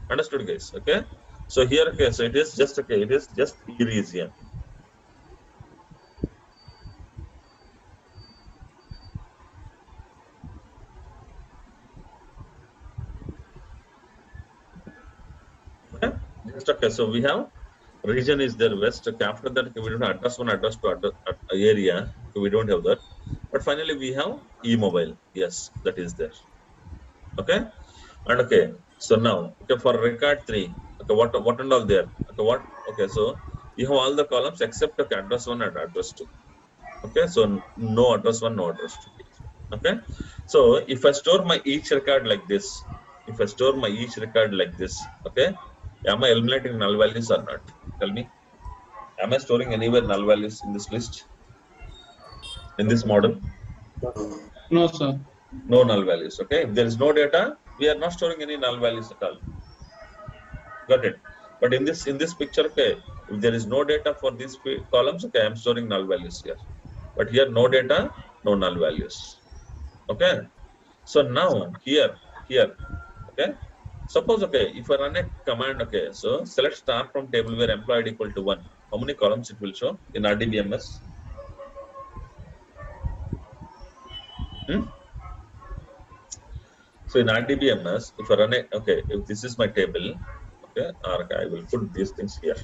Understood, guys? Okay, so here, okay, so it is just okay, it is just E region. Okay, just okay, so we have region is there west. Okay, after that, okay, we don't have address 1, address 2, address, area. Okay, we don't have that. But finally, we have e-mobile. Yes, that is there. Okay. And okay, so now, okay, for record 3, okay, what and all there? Okay, what? Okay, so you have all the columns except okay, address 1 and address 2. Okay, so no address 1, no address 2. Okay, so if I store my each record like this, if I store my each record like this, okay, am I eliminating null values or not? Tell me. Am I storing anywhere null values in this list? In this model? No, sir. No null values. Okay, if there is no data, we are not storing any null values at all. Got it. But in this picture, okay, if there is no data for these columns, okay, I'm storing null values here. But here, no data, no null values. Okay. So now here, okay. Suppose, okay, if I run a command, okay, so select star from table where employee equal to 1. How many columns it will show in RDBMS? So in RDBMS, if I run a, okay, if this is my table, okay, okay, I will put these things here.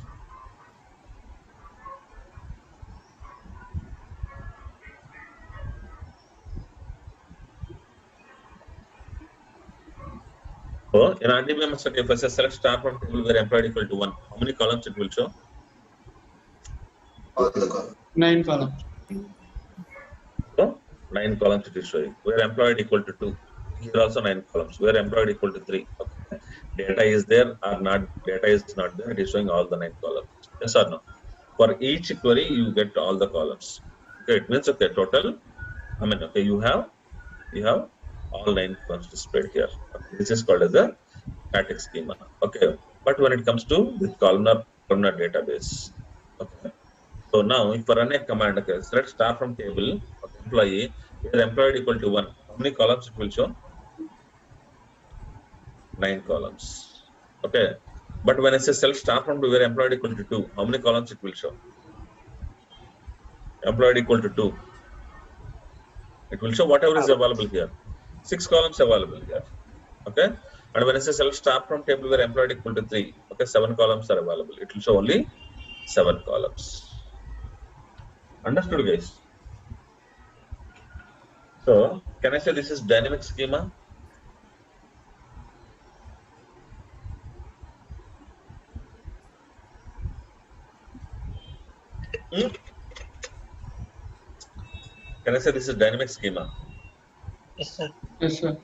So in RDBMS, okay, if I say select star from table where employee equal to 1, how many columns it will show? All the columns. 9 columns. So 9 columns it is showing. Where employee equal to 2. Here also 9 columns. Where employee equal to 3. Okay. Data is there or not? Data is not there. It is showing all the 9 columns. Yes or no? For each query, you get all the columns. Okay, it means okay, total. I mean, okay, you have all 9 columns displayed here. Okay, this is called as a static schema. Okay, but when it comes to this columnar database, okay. So now, if I run a command, okay, select star from table of employee where employee equal to 1, how many columns it will show? 9 columns. Okay, but when I say select star from where employee equal to 2, how many columns it will show? Employee equal to 2. It will show whatever is available here. 6 columns available here. Okay, and when I say select star from table where employee equal to 3, okay, 7 columns are available. It will show only 7 columns. Understood, guys? So, can I say this is dynamic schema? Can I say this is dynamic schema? Yes, sir. Yes, sir.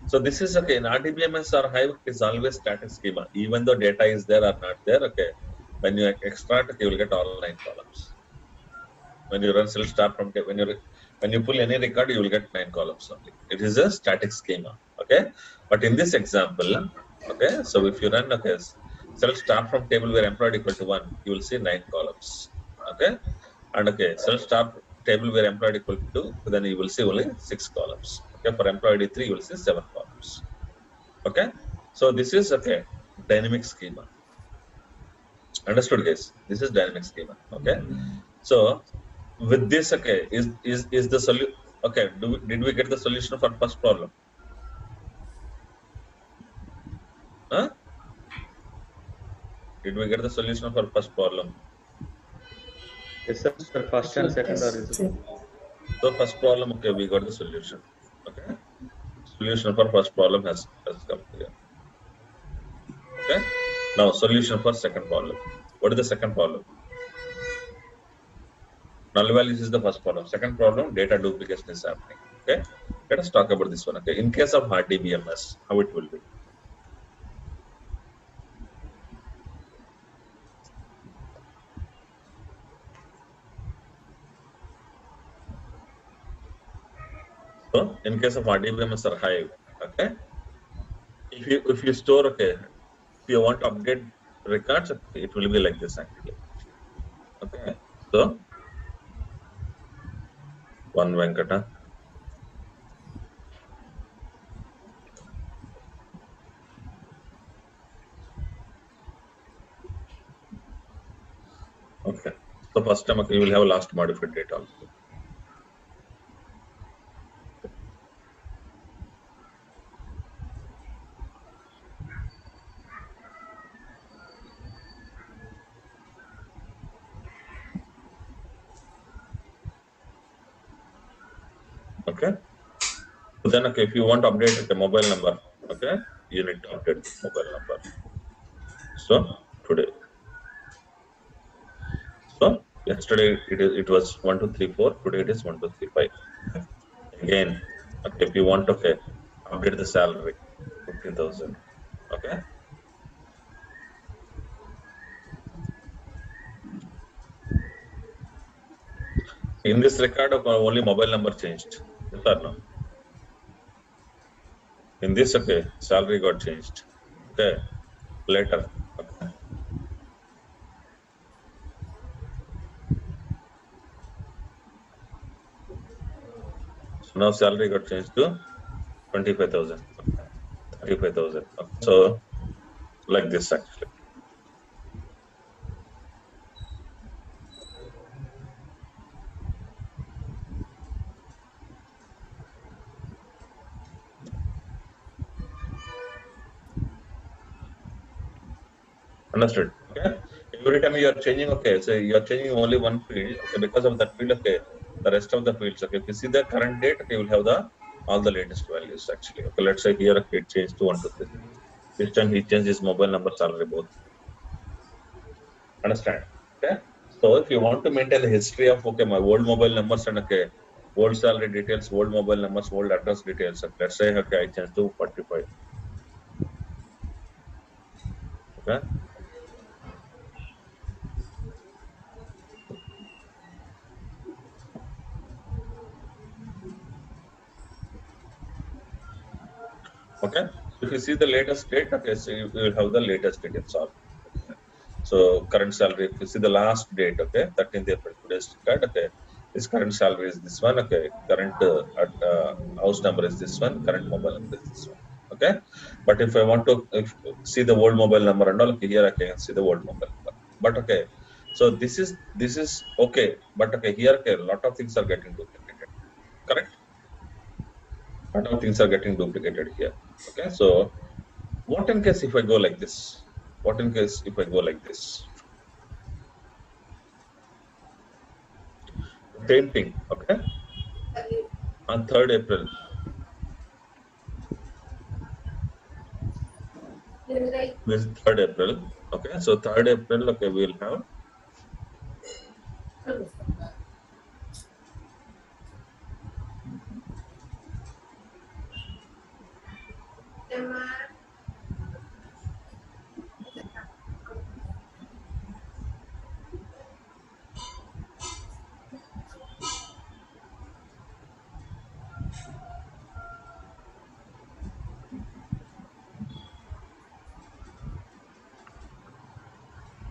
So this is okay. In RDBMS or Hive, it is always static schema. Even though data is there or not there, okay. When you extract, you will get all 9 columns. When you run select start from when you pull any record, you will get 9 columns only. It is a static schema. Okay. But in this example, okay. So if you run okay, select start from table where employee equal to 1, you will see 9 columns. Okay. And okay, select start table where employee equal to 2, then you will see only 6 columns. Okay, for employee 3, you will see 7 columns. Okay, so this is okay dynamic schema. Understood, guys? This is dynamic schema. Okay, so with this, okay, is the solution? Okay, did we get the solution for first problem? Huh? Did we get the solution for first problem? Yes, sir. First and second are Yes. So first problem, okay, we got the solution. Okay, solution for first problem has come here. Okay, now solution for second problem. What is the second problem? Null values is the first problem. Second problem, data duplication is happening. Okay, let us talk about this one. Okay, in case of RDBMS, how it will be? So in case of RDBMS or Hive, okay, if you store, okay, if you want to update records, okay, it will be like this actually. Okay, so one Venkata. Okay, so first time, okay, you will have last modified date also. Okay, so then, okay, if you want to update the mobile number, okay, you need to update the mobile number. So today, so yesterday it was 1 2 3 4. Today it is 1 2 3 5. Again, okay, if you want to, okay, update the salary 15,000. Okay, in this record, only mobile number changed. Yes or no? In this, okay, salary got changed. Okay, later. Okay. So now salary got changed to 25,000. Okay. 35,000. Okay. So like this actually. Understood? Okay. Every time you are changing, okay, so you are changing only one field. Okay, because of that field, okay, the rest of the fields, okay, if you see the current date, okay, you will have the all the latest values actually. Okay, let's say here, okay, it changed to 1 2 3. This time he changed his mobile number, salary both. Understand? Okay. So if you want to maintain the history of, okay, my old mobile numbers and, okay, old salary details, old mobile numbers, old address details, okay, let's say, okay, I changed to 45. Okay. Okay. So if you see the latest date, okay, so you will have the latest details all. Okay. So current salary, if you see the last date, okay, 13th April, today's record, okay, this current salary is this one, okay, current house number is this one, current mobile number is this one. Okay, but if I want to see the old mobile number and all, okay, here I can see the old mobile number. But okay, so this is okay, but okay, here, okay, a lot of things are getting duplicated. Correct? A lot of things are getting duplicated here. Okay, so what in case if I go like this? What in case if I go like this? Same thing. Okay, on 3rd April. This is 3rd April. Okay, so 3rd April, okay, we'll have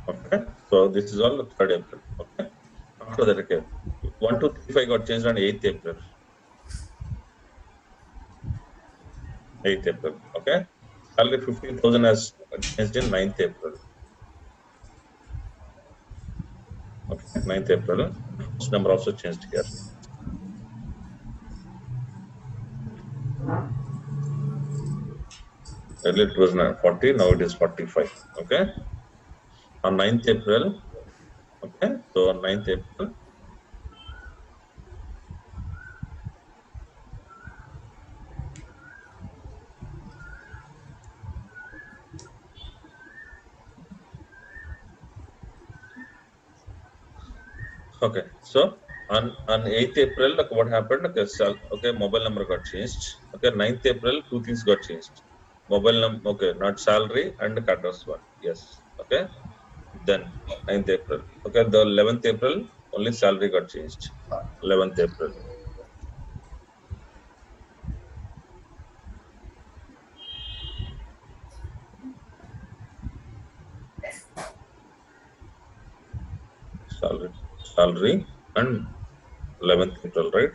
okay. So this is all 3rd April. Okay. after that, okay, 1235 got changed on 8th April. 8th April, okay. Salary 15,000 has changed in 9th April. Okay, 9th April. House number also changed here. Earlier it was 40, now it is 45. Okay. On 9th April. Okay. So on 9th April. Okay. So on 8th April, like what happened? Okay, mobile number got changed. Okay, 9th April, two things got changed. Mobile number, okay, not salary and address one. Yes. Okay. Then 9th April. Okay, the 11th April, only salary got changed. 11th April. Salary and 11th April, right?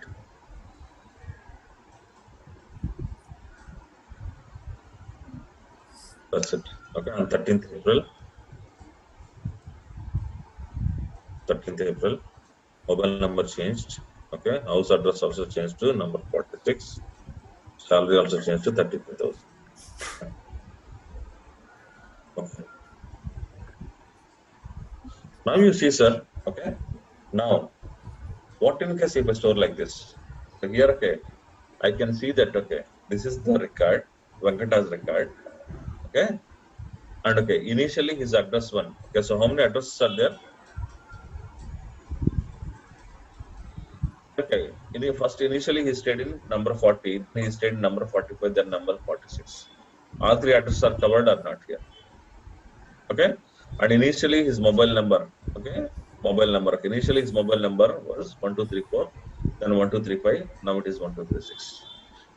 That's it. Okay, on 13th April. 13th April, mobile number changed. Okay, house address also changed to number 46. Salary also changed to 33,000. Okay. Now you see, sir. Okay. Now, what in case if I store like this? So here, okay, I can see that. Okay, this is the record, Venkata's record. Okay, and okay, initially his address one. Okay, so how many addresses are there? Okay, initially he stayed in number 40, he stayed in number 45, then number 46. All three addresses are covered or not here? Okay, and initially his mobile number, okay, mobile number. Okay. Initially his mobile number was 1234, then 1235, now it is 1236.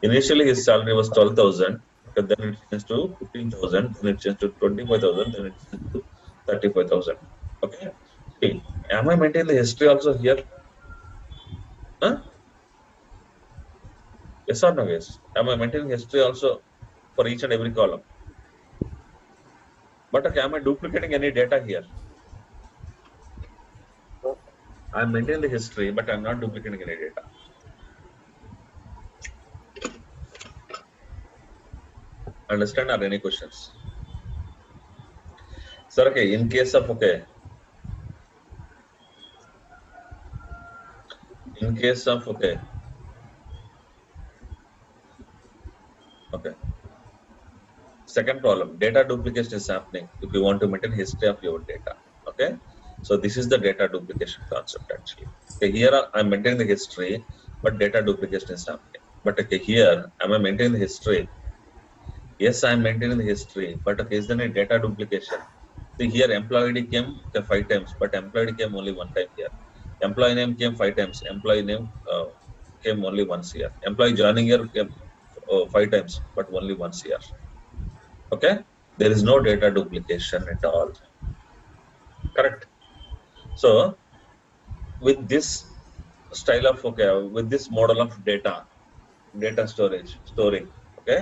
Initially his salary was 12,000, okay, then it changed to 15,000, then it changed to 25,000, then it changed to 35,000. Okay, see, am I maintaining the history also here? Huh? Yes or no, guys? Am I maintaining history also for each and every column? But okay, am I duplicating any data here? I'm maintaining the history, but I'm not duplicating any data. Understand or any questions? Sir, okay, in case of okay, okay. Second problem, data duplication is happening if you want to maintain history of your data. Okay, so this is the data duplication concept actually. Okay, here I'm maintaining the history, but data duplication is happening. But okay, here am I maintaining the history? Yes, I'm maintaining the history, but okay, is there any data duplication? See here, employee ID came 5 times, but employee ID came only one time here. Employee name came 5 times. Employee name came only once here. Employee joining here came 5 times, but only once here. Okay, there is no data duplication at all. Correct. So with this style of with this model of data storing. Okay,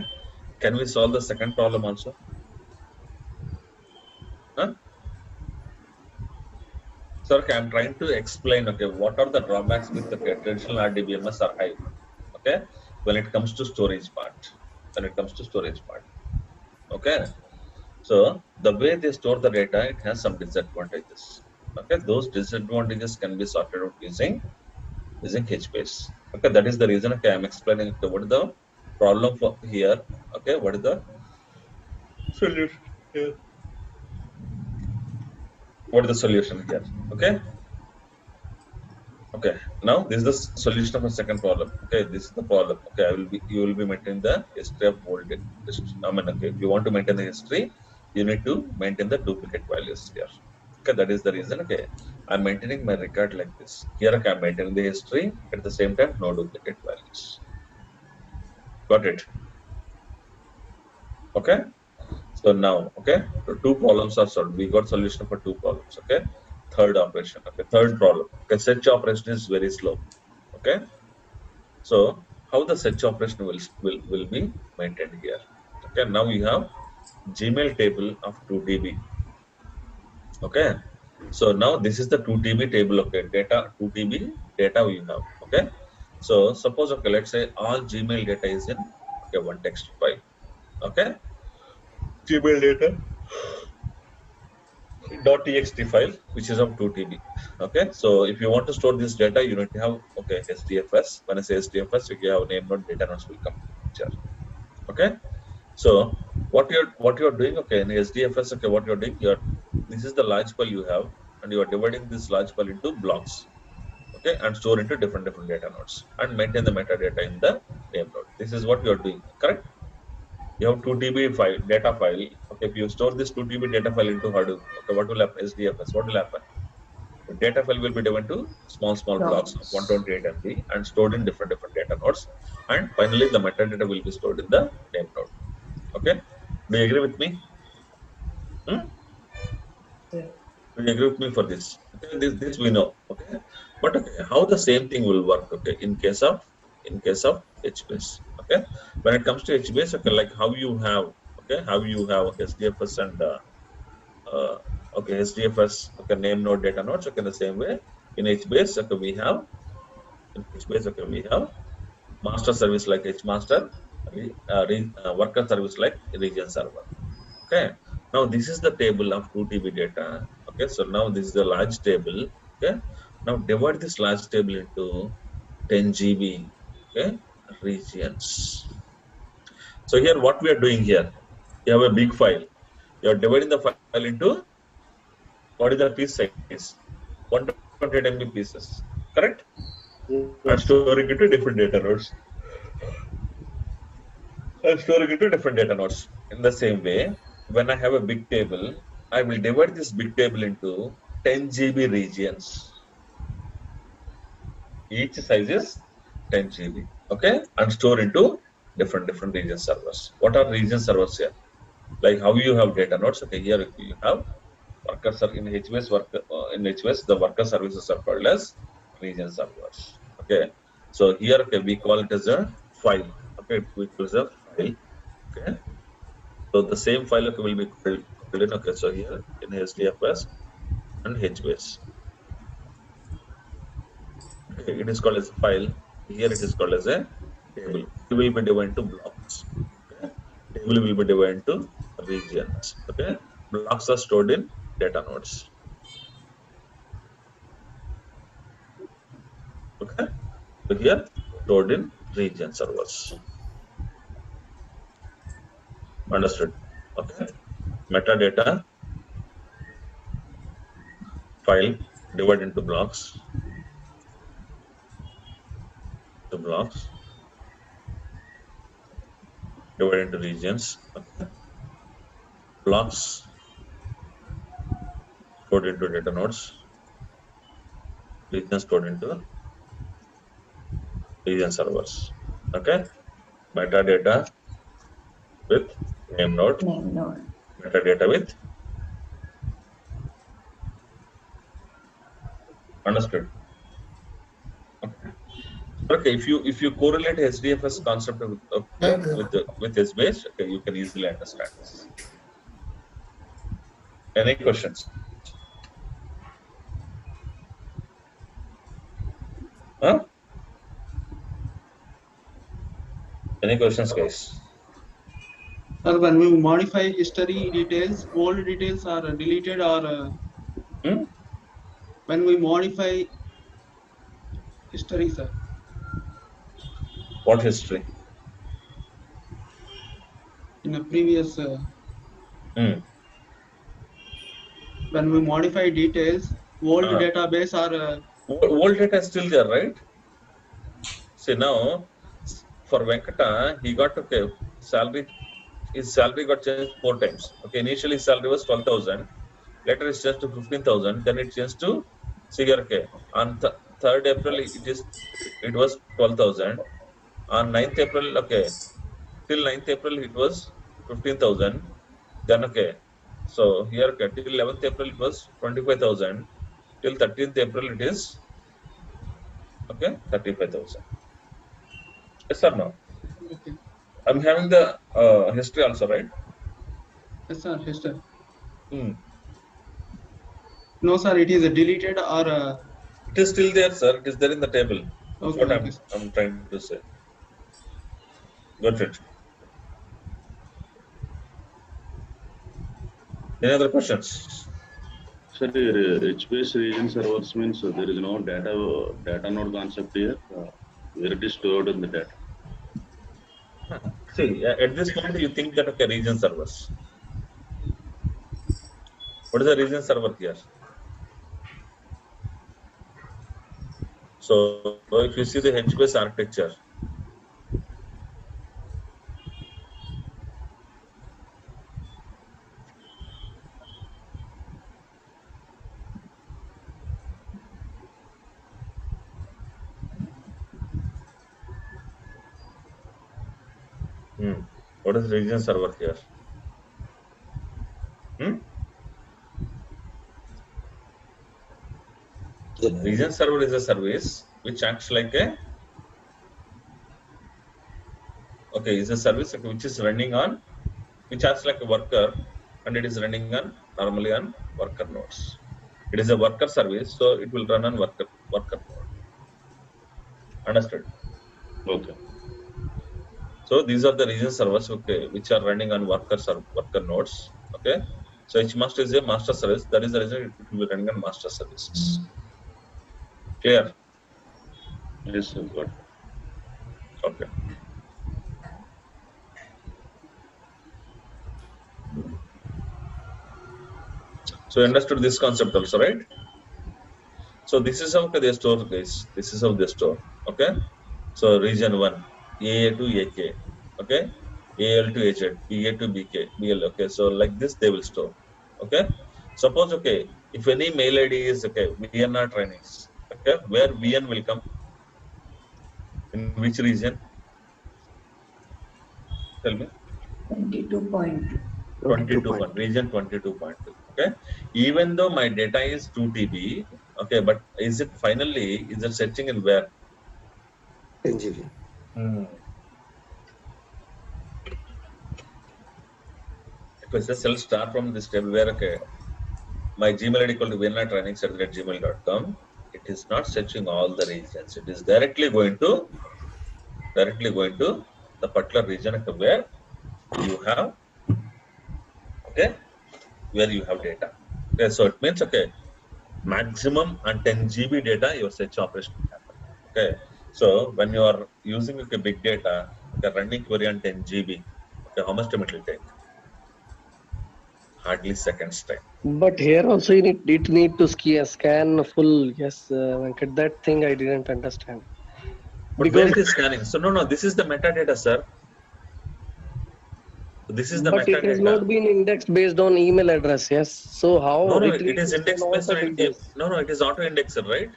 can we solve the second problem also? Huh? Sir, okay, I'm trying to explain. Okay, what are the drawbacks with the traditional RDBMS or Hive? Okay, when it comes to storage part. Okay, so the way they store the data, it has some disadvantages. Okay, those disadvantages can be sorted out using HBase. Okay, that is the reason. Okay, I'm explaining. Okay, what is the problem for here? Okay, what is the solution here? What is the solution here? Okay. Okay, now this is the solution of a second problem. Okay, this is the problem. Okay, you will be maintaining the history of old. I mean, okay, if you want to maintain the history, you need to maintain the duplicate values here. Okay, that is the reason. Okay, I'm maintaining my record like this. Here, okay, I'm maintaining the history at the same time, no duplicate values. Got it? Okay. So now, okay, so two problems are solved. We got solution for two problems. Okay. third operation. Okay, third problem. Okay, search operation is very slow. Okay, so how the search operation will be maintained here? Okay, now you have Gmail table of 2 TB. Okay, so now this is the 2 TB table. Okay, data 2 TB data we have. Okay, so suppose okay, let's say all Gmail data is in one text file. Okay, Gmail data .txt file which is of 2 TB. Okay, so if you want to store this data, you need to have HDFS. When I say HDFS, you have name node, data nodes will come to picture. Okay, so what you're doing, okay, in HDFS, okay, what you're doing, this is the large file you have, and you are dividing this large file into blocks, okay, and store into different data nodes and maintain the metadata in the name node. This is what you are doing, correct? You have 2 TB file data file. Okay, if you store this 2 TB data file into Hadoop, okay, what will happen? HDFS, what will happen? The data file will be divided to small blocks of 128 MB and stored in different data nodes, and finally the metadata will be stored in the name node. Okay, do you agree with me? Hmm? Yeah. Do you agree with me for this? Okay, this we know. Okay, but okay, how the same thing will work? Okay, in case of HBase. Okay, when it comes to HBase, okay, like how you have HDFS and uh, HDFS, okay, name node, data nodes. Okay, the same way in HBase, okay, we have master service like HMaster, worker service like region server. Okay, now this is the table of 2 TB data. Okay, so now this is the large table. Okay, now divide this large table into 10 GB, okay, regions. So here what we are doing here, you have a big file. You are dividing the file into, what is the piece size? 128 MB pieces, correct? And Yes, sir. storing into different data nodes. In the same way, when I have a big table, I will divide this big table into 10 GB regions. Each size is 10 GB. Okay, and store into different region servers. What are region servers here? Like how you have data nodes. Okay, here you have workers are in HBase in HBase the worker services are called as region servers. Okay, so here okay, we call it as a file. Okay, we call it as a file. Okay, so the same file okay, will be called in. Okay, so here in HDFS and HBase. Okay, it is called as a file. Here it is called as a table. It will be divided into blocks. Okay, table will be divided into regions. Okay, blocks are stored in data nodes. Okay, so here stored in region servers. Understood? Okay, metadata file divided into blocks. Divided into regions. Okay, blocks stored into data nodes. Regions stored into region servers. Okay, metadata with name node. Metadata with. Understood? Okay, if you correlate HDFS concept with with HBase, okay, you can easily understand this. Any questions? Huh? Any questions, guys? Sir, when we modify history details, old details are deleted, or when we modify history, sir. What history? In a previous, when we modify details, old database are. Old data is still there, right? See now, for Venkata, he got salary. His salary got changed 4 times. Okay, initially his salary was 12,000. Later it's changed to 15,000. Then it changed to, see here, okay, on 3rd April it was 12,000. On 9th April, okay, till 9th April it was 15,000. Then okay, so here okay, till 11th April it was 25,000. till 13th April it is, okay, 35,000. Yes or no? Okay. I'm having the history also, right? Yes, sir. Yes, sir. No, sir. It is deleted or. It is still there, sir. It is there in the table. That's Okay, what okay. I'm trying to say. Got it. Any other questions? Sir, HBase region servers means there is no data node concept here. Where it is stored in the data. See, at this point, you think that okay, region servers. What is the region server here? So, if you see the HBase architecture, what is region server here? Region server is a service which acts like a is a service which is running on, which acts like a worker, and it is running on normally on worker nodes. It is a worker service, so it will run on worker node. Understood? Okay. So these are the region servers, okay, which are running on worker nodes. Okay. So each master is a master service. That is the reason it will be running on master services. Clear? Yes, sir. Got it. Okay. So you understood this concept also, right? So this is how they store, guys. This is how they store. Okay. So region 1, AA to AK. Okay. AL to AZ, BA to BK, BL. Okay. So like this they will store. Okay. Suppose if any mail ID is VNR trainings. Okay, where VN will come? In which region? Tell me. 22.2. 22. Region 22.2. Okay. Even though my data is 2 TB, okay, but is it searching in where? 10 GB. Because the cell start from this table where my Gmail ID equal to vntrainings@gmail.com. It is not searching all the regions. It is directly going to the particular region where you have where you have data. Okay, so it means maximum on 10 GB data your search operation will happen. Okay, so when you are using big data, running query on 10 GB, how much time it will take? Hardly seconds time. But here also it need to scan full. Yes, Venkat, that thing I didn't understand. But because where it is scanning? So no, this is the metadata, sir. This is the but metadata. It has not been indexed based on email address. Yes. So how? No, it is indexed based on no, it is auto indexed, right?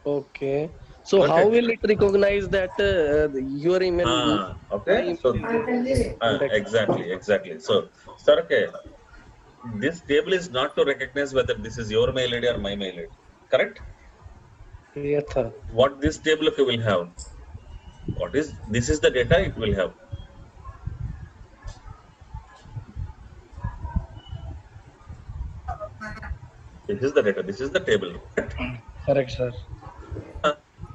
Okay. So how will it recognize that your email? Okay. So exactly. So, sir, this table is not to recognize whether this is your mail ID or my mail ID. Correct? Yes, sir. What this table will have? This is the data it will have. This is the data. This is the table. Correct, sir.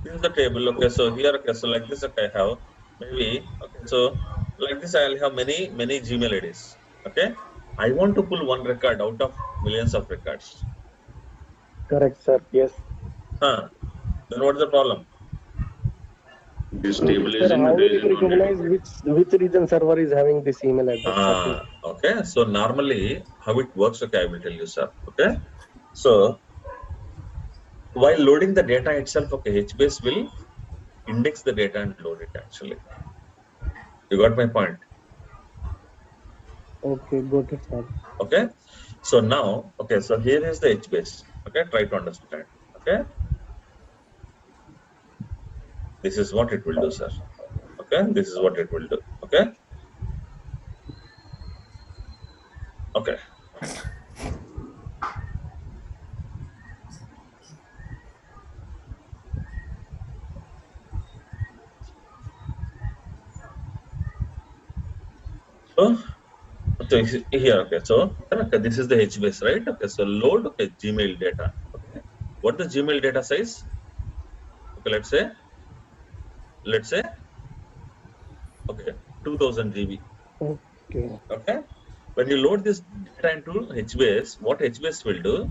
This is the table. Okay, so here, so like this, I have maybe so like this, I'll have many Gmail IDs. Okay, I want to pull one record out of millions of records. Correct, sir. Yes. Then what is the problem? This table is sir, in how will it region recognize which region server is having this email address? Okay, so normally how it works, I will tell you, sir. Okay, so while loading the data itself, HBase will index the data and load it actually. You got my point? Okay, got it, sir. Okay, so now, so here is the HBase. Okay, try to understand. Okay, this is what it will do, sir. Okay, this is what it will do. Okay. So here, okay, so okay, this is the HBase, right? Okay, so load, okay, Gmail data. Okay, what the Gmail data size? Okay, let's say okay, 2000 GB. Okay. Okay, when you load this data into HBase, what HBase will do?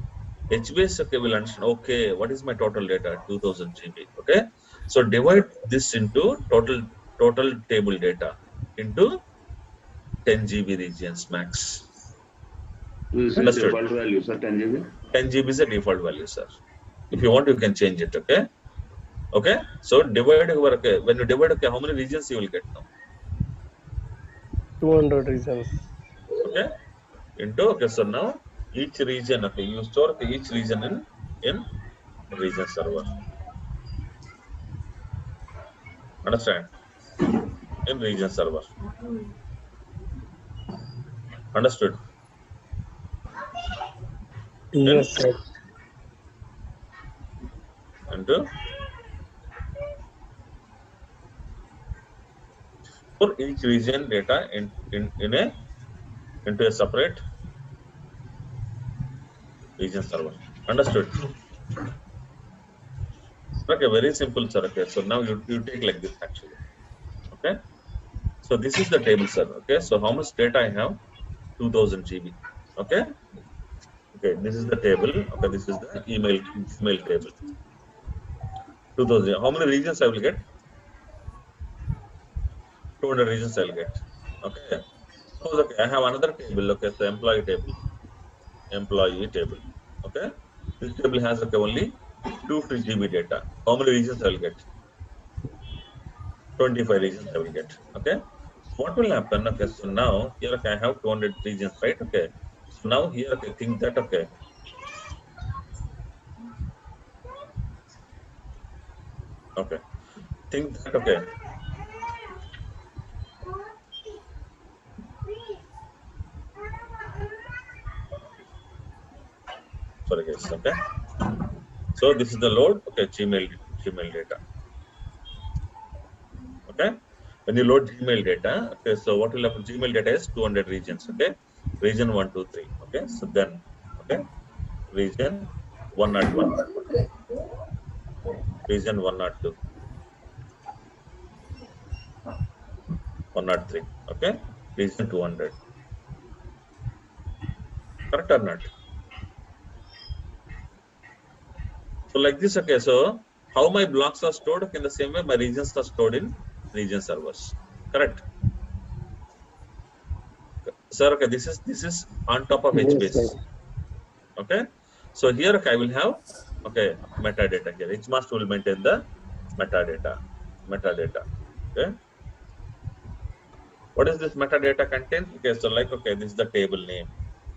HBase, okay, will understand, okay, what is my total data? 2000 GB. Okay, so divide this into total table data into 10 GB regions max. This is Understood? default value, sir, 10 GB. 10 GB is the default value, sir. If you want, you can change it. Okay. Okay. So divide over. Okay. When you divide, okay, how many regions you will get now? 200 regions. Okay. Into, okay. So now each region, okay, you store, okay, each region in region server. Understand? In region server. Understood? Yes, sir. Into for each region data into a separate region server. Understood? Okay, very simple, sir. Okay, so now you take like this actually. Okay, so this is the table, sir. Okay, so how much data I have? 2000 GB. Okay, okay, this is the table. Okay, this is the email table. 2000. How many regions I will get? 200 regions I will get. Okay, suppose okay, I have another table. Okay, so employee table. Okay, this table has okay only 250 GB data. How many regions I will get? 25 regions I will get. Okay, so what will happen? Okay, so now here okay, I have 200 regions, right? Okay, so now here okay, think that okay, okay, think that okay. Sorry guys. Okay, so this is the load. Okay, Gmail data. Okay, when you load Gmail data, okay, so what will happen? Gmail data is 200 regions. Okay, region 1, 2, 3. Okay, so then okay, region 101, region 102, 103. Okay, region 200. Correct or not? So like this. Okay, so how my blocks are stored? Okay, in the same way my regions are stored in region servers. Correct, sir. Okay, this is on top of Yes, HBase. sir. Okay, so here okay, I will have okay metadata here. Each master will maintain the metadata. Okay, what is this metadata content? Okay, so like okay, this is the table name.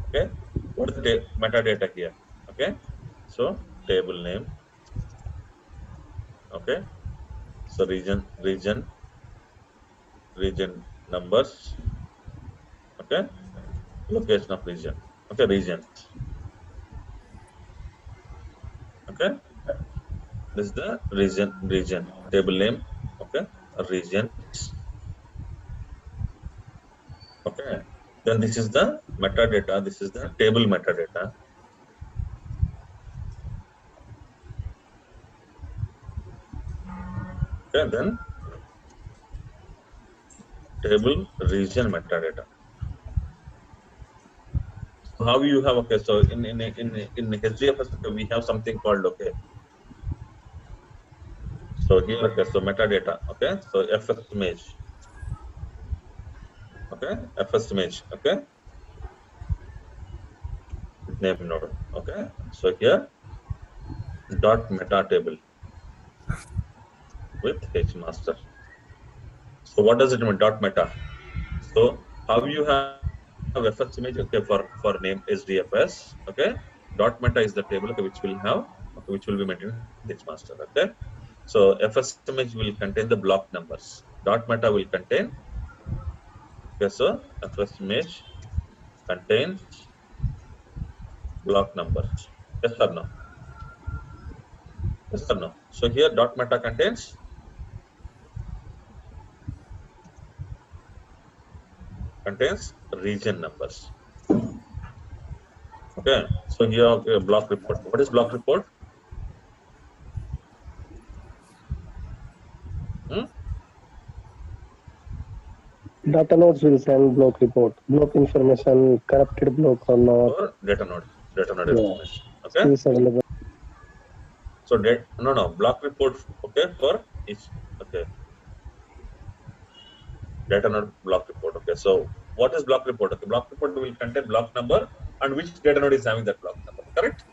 Okay, what is the metadata here? Okay, so table name. Okay, so region numbers. Okay, location of region. Okay, region. Okay, this is the region table name. Okay, regions. Okay, then this is the metadata. This is the table metadata. Okay, then table region metadata. So how you have okay? So in HDFS okay, we have something called okay. So here okay, so metadata. Okay, so FS image. Okay, FS image. Okay, name node. Okay, so here dot meta table with hmaster. So what does it mean dot meta? So how you have FS image okay for name HDFS. Okay, dot meta is the table okay, which will have okay, which will be maintained with hmaster. Okay, so FS image will contain the block numbers. Dot meta will contain okay, so FS image contains block numbers. Yes or no? Yes or no? So here dot meta contains contains region numbers. Okay, so here okay, block report. What is block report? Data nodes will send block report, block information, corrupted block or not. Or data node information. Okay. Is available. So block report. Okay, for each. Okay. Data node block report. Okay. So what is block report? Okay, block report will contain block number and which data node is having that block number. Correct?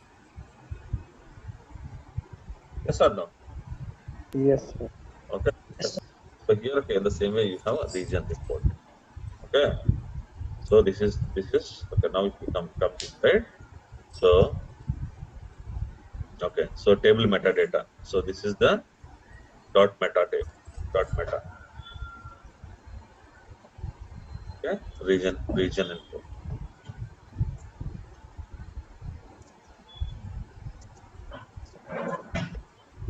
Yes or no? Yes, sir. Okay. So here, okay, in the same way you have a region report. Okay. So this is okay. Now if you come inside, so okay. So table metadata. So this is the dot meta table. Dot meta. Okay. Region info.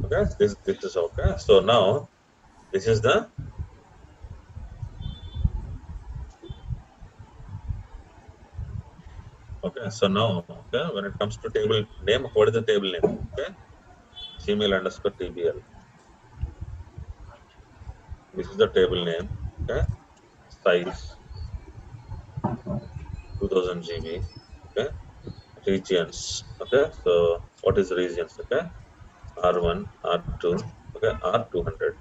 Okay. This is okay. So now this is the okay. So now okay, when it comes to table name, what is the table name? Okay. Gmail_TBL. This is the table name. Okay. Size 2000 GB. Okay. Regions. Okay. So what is regions? Okay. R1, R2. Okay. R200.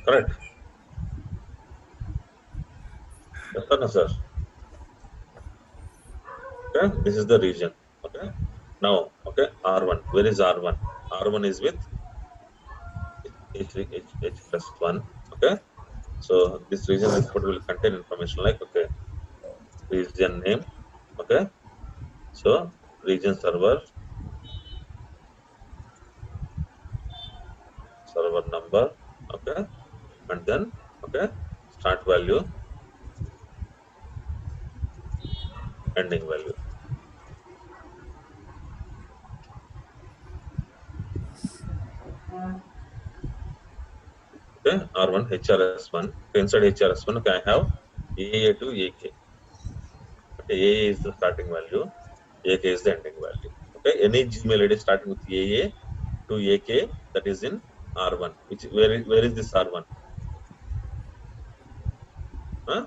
Correct. Yes or no, sir? Okay. This is the region. Okay. Now, okay. R1. Where is R1? R1 is with H plus 1. Okay. So this region report will contain information like okay, region name. Okay. So region server number. Okay. And then okay, start value, ending value. Okay, R1 HRS1. Okay, inside HRS1, okay, I have AA to AK. Okay, AA is the starting value, AK is the ending value. Okay, any Gmail ID starting with AA to AK, that is in R1. Where is this R1? Huh?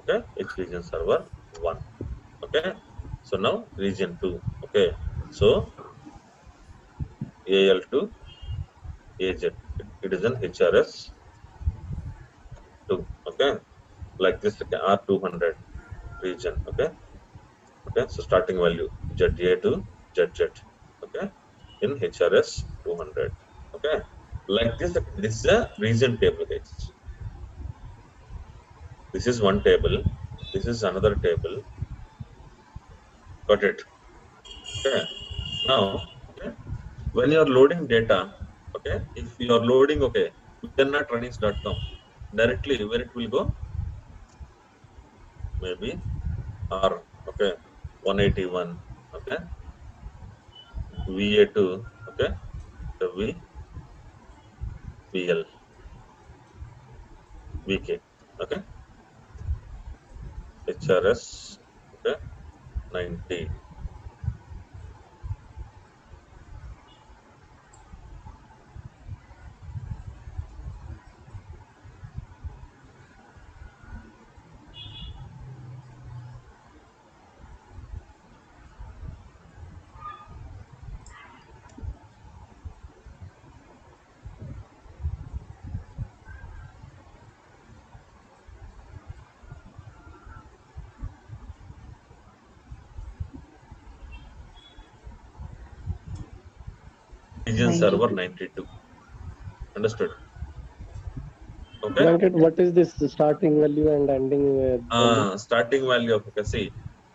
Okay, it's region server 1. Okay, so now region 2. Okay, so AL to AZ, it is an HRS 2. Okay, like this, okay, R200 region. Okay, so starting value ZA to ZZ. Okay, in HRS 200. Okay, like this, this is a region table, guys. This is one table. This is another table. Got it? Okay. Now, okay, when you are loading data, okay, if you are loading, okay, runnings.com, directly where it will go? Maybe R, okay, 181, okay, VA2, okay, the VL, VK, okay, HRS, okay, 90. Region server 92. Understood? Okay. Blanket, what is this starting value and ending value? Starting value of okay. See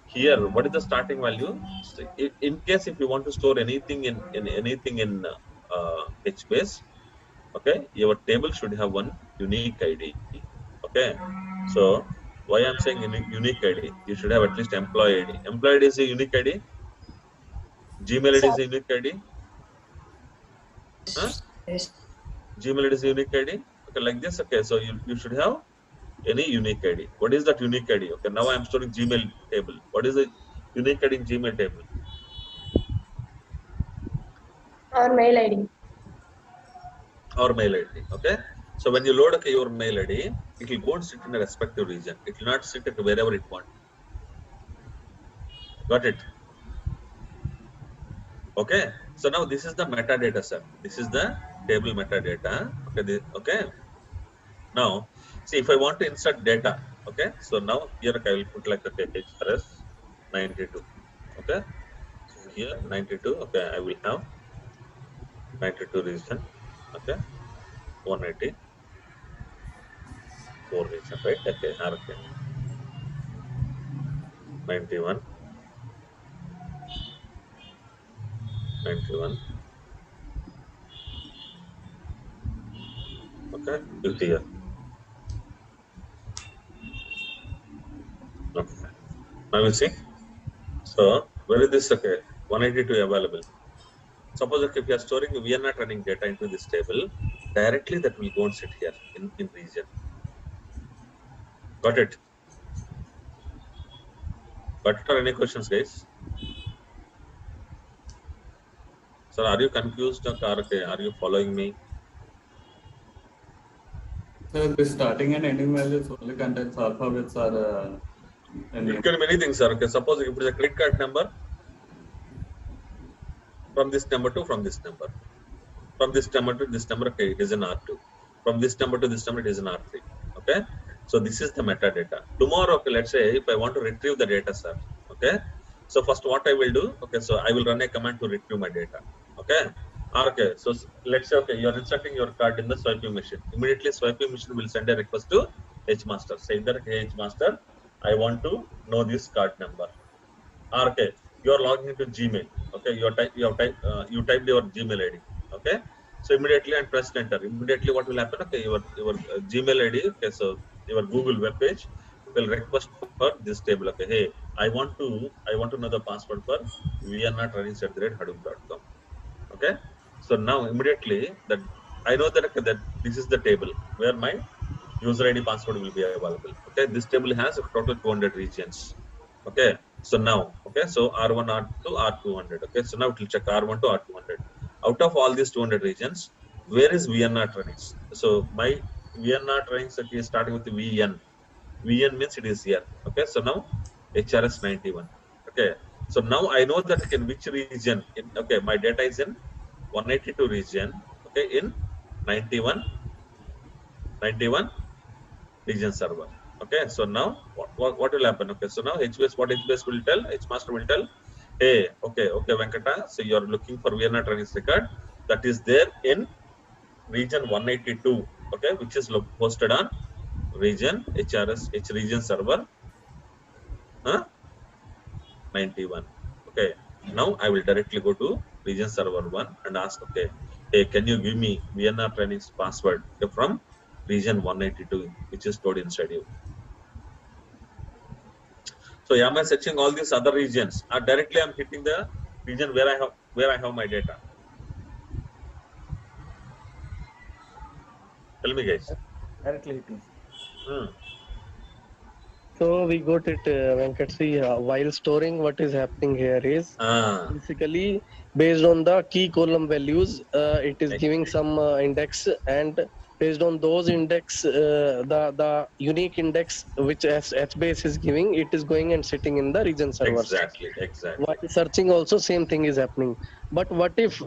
here, what is the starting value? So in case if you want to store anything in anything in HBase, okay, your table should have one unique ID. Okay, so why I'm saying unique ID? You should have at least employee ID. Employee ID is a unique ID. Gmail ID is a unique ID. Yes. Gmail ID is unique ID. Okay, like this. Okay, so you should have any unique ID. What is that unique ID? Okay, now I am storing Gmail table. What is the unique ID in Gmail table? Our mail ID. Or mail ID. Okay, so when you load your mail ID, it will go and sit in a respective region. It will not sit at wherever it wants. Got it? Okay, so now this is the metadata, sir. This is the table metadata. Okay, okay. Now, see if I want to insert data. Okay, so now here I will put like okay, HRS 92. Okay, so here 92. Okay, I will have 92 region. Okay, 184 region, right? Okay, okay. 91, 91. Okay, you here. Okay, now you see. So where is this? Okay, 182 available. Suppose if you are storing we are not running data into this table, directly that will go and sit here in region. Got it? Got it or any questions, guys? Sir, are you confused or okay, are you following me? So the starting and ending values only contains alphabets or It can be many things, sir. Okay, suppose if it is a credit card number, from this number to from this number. From this number to this number, okay, it is an R2. From this number to this number, it is an R3. Okay, so this is the metadata. Tomorrow, okay, let's say if I want to retrieve the data, sir. Okay, so first what I will do, okay, so I will run a command to retrieve my data. Okay, okay, so let's say okay, you are inserting your card in the swiping machine. Immediately, swiping machine will send a request to HMaster, saying that hey, HMaster, I want to know this card number. Okay, you are logging into Gmail. Okay, you typed your Gmail ID. Okay, so immediately and press enter. Immediately, what will happen? Okay, your Gmail ID. Okay, so your Google web page will request for this table. Okay, hey, I want to know the password for we are not running @hadoop.com. Okay, so now immediately that I know that okay, that this is the table where my user ID password will be available. Okay, this table has a total 200 regions. Okay, so now okay, so R1, R2, R200. Okay, so now it will check R1 to R200. Out of all these 200 regions, where is VNR running? So my VNR running is starting with VN. VN means it is here. Okay, so now HRS 91. Okay, so now I know that in which region. Okay, my data is in 182 region. Okay, in 91 region server. Okay, so now what will happen? Okay, so now HBS, what HBS will tell, HMaster will tell, hey, okay, Venkata, so you are looking for VNR running record that is there in region 182. Okay, which is hosted on region HRS H region server 91. Okay, now I will directly go to region server 1 and ask, okay, hey, can you give me VNR training's password from region 182, which is stored inside you. So am I searching all these other regions? Or directly I'm hitting the region where I have my data? Tell me, guys. directly hitting. So we got it, Venkat. See, while storing, what is happening here is basically based on the key column values, it is giving some index, and based on those index, the unique index which HBase is giving, it is going and sitting in the region servers. Exactly. While searching, also same thing is happening. But what if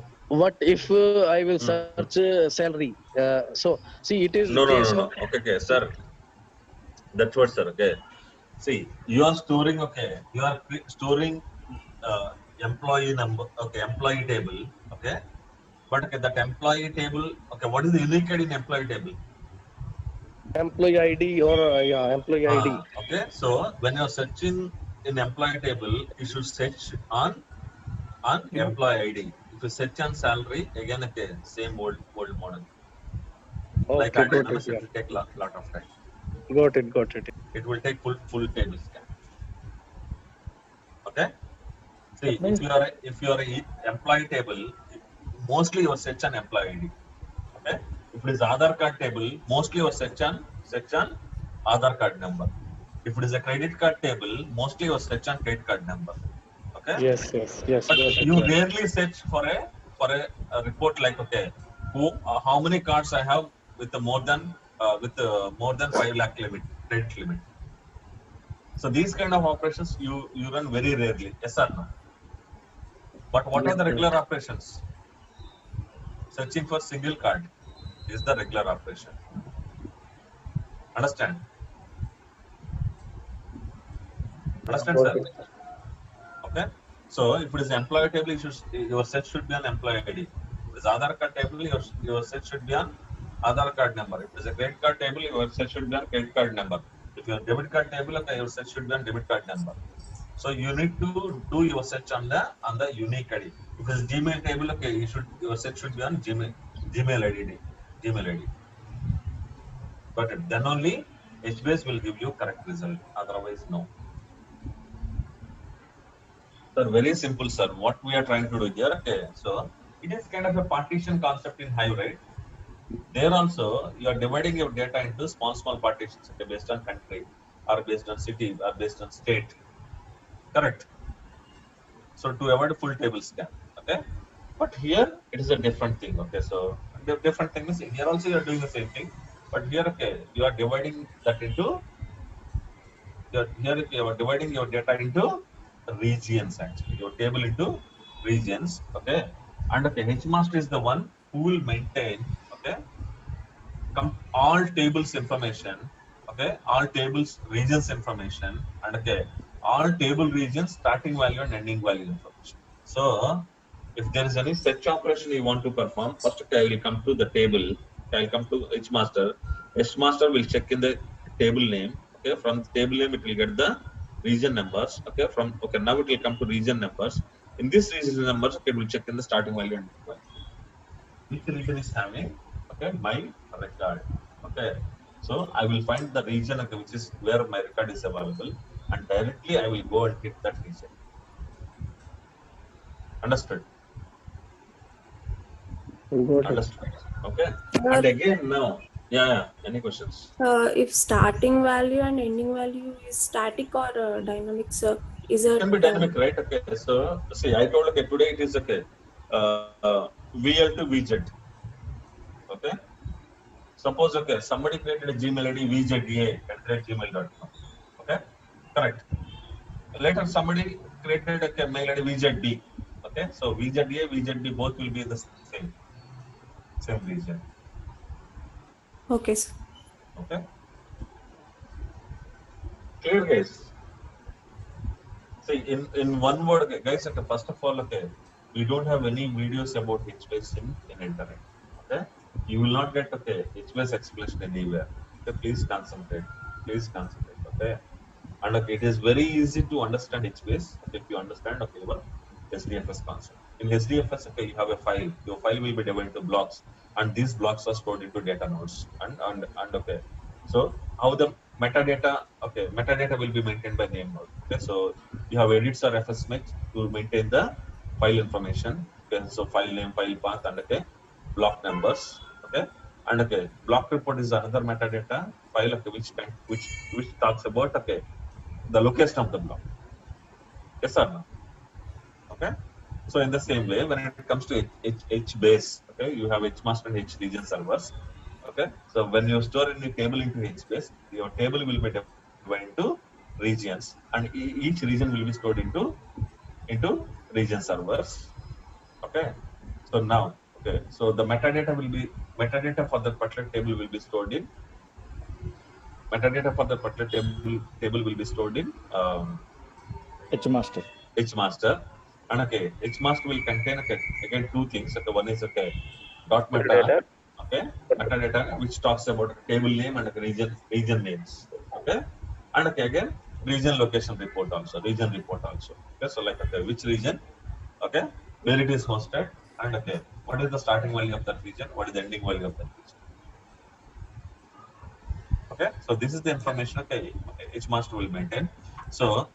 I will search salary? So see, it is No. case of Okay, sir. That's what, sir. Okay. See, you are storing. Okay, you are storing employee number. Okay, employee table. Okay, but okay, that employee table. Okay, what is the unique ID in employee table? employee ID or employee ID. Okay, so when you're searching in employee table, you should search on employee ID. If you search on salary, again, okay, same old model. Like Okay, got it. unless it will take lot of time. Got it. It will take full table scan. Okay. See, That means if you are a employee table, mostly you will search an employee ID. Okay. If it is Aadhaar card table, mostly you will search an Aadhaar card number. If it is a credit card table, mostly you will search an credit card number. Okay. Yes. But you rarely search for a report like, okay, how many cards I have with the more than 5 lakh limit, credit limit. So these kind of operations you run very rarely. Yes or no? But what are the regular operations? Searching for single card is the regular operation. Understand? Understand, sir? Okay. So if it is employee table, your search should be on employee ID. If it is Aadhaar card table, your search should be on Aadhaar card number. If it is a credit card table, your search should be on credit card number. If you are debit card table, okay, your search should be on debit card number. So you need to do your search on the unique ID. If it is Gmail table, okay, your search should be on Gmail ID. Gmail ID. Got it? Then only HBase will give you correct result. Otherwise, no. Sir, very simple, sir. What we are trying to do here, okay. So it is kind of a partition concept in Hive, right? There also you are dividing your data into small partitions, okay, based on country, or based on city, or based on state. Correct. So to avoid full table scan, okay. But here it is a different thing, okay. So the different thing is here also you are doing the same thing, but here, okay, you are dividing that into here you are dividing your data into regions, actually your table into regions, okay. And okay, HMaster is the one who will maintain, okay, all tables information, okay, all tables regions information, and okay, all table regions starting value and ending value information. So if there is any search operation you want to perform, first, okay, I will come to the table. Okay, I'll come to HMaster. HMaster will check in the table name. Okay, from the table name it will get the region numbers. Okay, now it will come to region numbers. In this region numbers, okay, it will check in the starting value and ending value. Which region is having, okay, my record. Okay, so I will find the region, okay, which is where my record is available, and directly I will go and hit that region. Understood? Understood. Okay. And again now, yeah. Any questions? If starting value and ending value is static or dynamic, sir, is it can be dynamic, right? Okay. So see, I told, okay, today it is okay. VL to VZ. Okay. Suppose, okay, somebody created a Gmail ID VZDA@gmail.com. Okay. Correct. Later somebody created a mail ID VZB. Okay. So VZDA, VZB both will be the same region. Okay, sir. Okay. Clear, guys? See, in one word, okay, guys, okay, first of all, okay, we don't have any videos about HBase in internet. Okay, you will not get, okay, HBase explanation anywhere. Okay, please concentrate. Okay, and okay, it is very easy to understand HBase, okay, if you understand, okay, your SDFS concept. In SDFS, okay, you have a file. Your file will be divided into blocks, and these blocks are stored into data nodes. And okay, so how the metadata will be maintained by name node. Okay, so you have edits or fsmix to maintain the file information. Okay, so file name, file path, and okay, block numbers. Okay, and okay, block report is another metadata file, okay, which talks about, okay, the location of the block. Yes or no? Okay. So in the same way, when it comes to HBase, okay, you have HMaster and HRegion servers. Okay. So when you store any table into HBase, your table will be divided into regions, and each region will be stored into region servers. Okay. So now, okay, so the metadata for the particular table will be stored in HMaster. And okay, HMaster will contain, okay, again two things. Okay, one is, okay, dot meta, okay, metadata, which talks about table name and region names. Okay, and okay, again region location report also, Okay, so like, okay, which region, okay, where it is hosted, and okay, what is the starting value of that region, what is the ending value of that region. Okay, so this is the information, okay, HMaster will maintain. So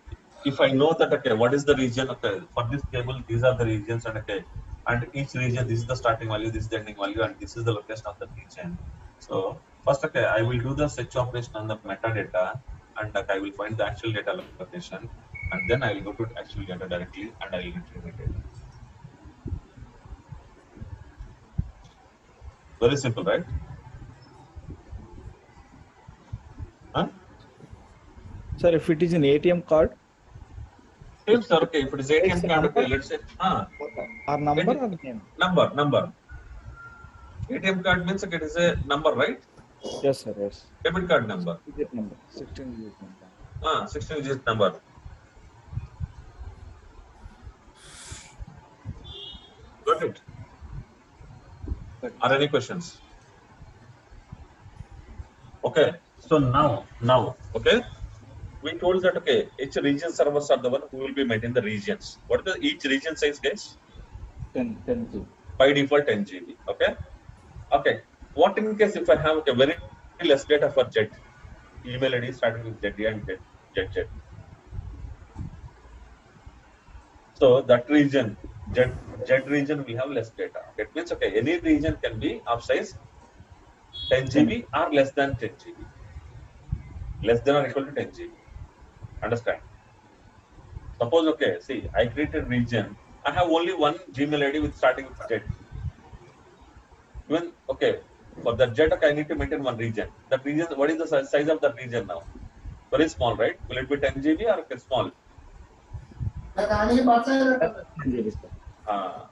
if I know that, okay, what is the region, okay, for this table, these are the regions, and okay, and each region, this is the starting value, this is the ending value, and this is the location of the region. So first, okay, I will do the search operation on the metadata, and I will find the actual data location, and then I will go to actual data directly, and I will retrieve the data. Very simple, right? Huh? Sir, if it is an ATM card? Same, sir. Okay, if it is ATM card, okay, let's say, or number or name? Number. ATM card means okay, it is a number, right? Yes, sir. Yes. Debit card number. 16 digit number. 16 digit number. Got it? Are any questions? Okay. So now, okay, we told that okay, each region servers are the one who will be maintaining the regions. What is the each region size, guys? 10 GB. By default 10 GB. Okay. Okay. What in case if I have okay, very less data for Z, email ID starting with Z and Z. So that region, Z region will have less data. It means okay, any region can be of size 10 GB or less than 10 GB. Less than or equal to 10 GB. Understand? Suppose okay, see, I created region. I have only one Gmail ID with starting with Z. Even okay, for that Z, okay, I need to maintain one region. That region, what is the size of that region now? Very small, right? Will it be 10 GB or okay, small?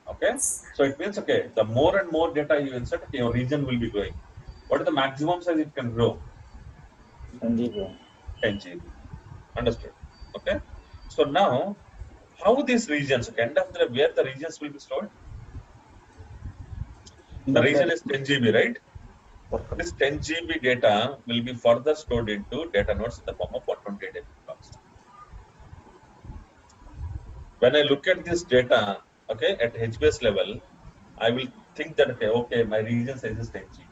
Okay. So it means okay, the more and more data you insert, okay, your region will be growing. What is the maximum size it can grow? 10 GB. 10 GB. Understood. Okay. So now, how these regions, okay, end of the where the regions will be stored? The region is 10 GB, right? This 10 GB data will be further stored into data nodes in the form of 128 MB blocks. When I look at this data, okay, at HBase level, I will think that okay, my region size is 10 GB.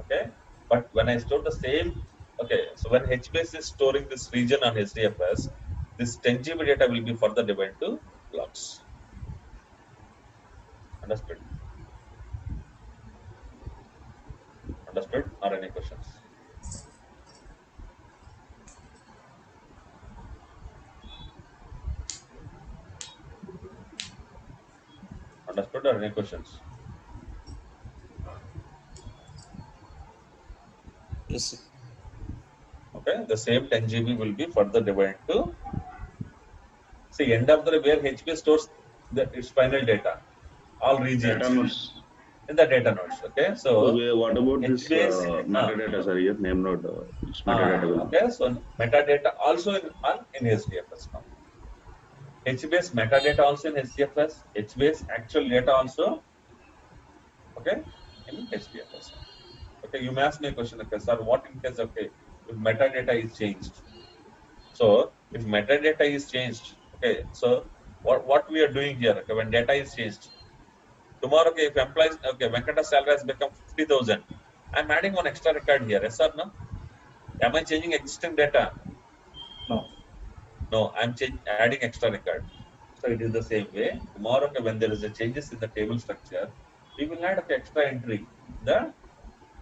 Okay, but when I store the same, okay, so when HBase is storing this region on HDFS, this 10 GB data will be further divided to blocks. Understood? Understood? Or any questions? Understood? Or any questions? Yes. Okay, the same 10 GB will be further divided to, see, end of the where HBase stores its final data, all regions. Data nodes. In the data nodes. Okay, so what about this metadata, sir? Here, name node. Which metadata? Okay, so metadata also in HDFS now. HBase metadata also in HDFS. HBase actual data also. Okay, in HDFS. Okay, you may ask me a question. Okay, sir, what in case okay if metadata is changed? So if metadata is changed, okay, so what we are doing here? Okay, when data is changed, tomorrow, okay, if employees, okay, Venkata's salary has become 50,000, I'm adding one extra record here. Yes or no? Am I changing existing data? No. No, I'm adding extra record. So it is the same way. Tomorrow, okay, when there is a changes in the table structure, we will add okay, extra entry in the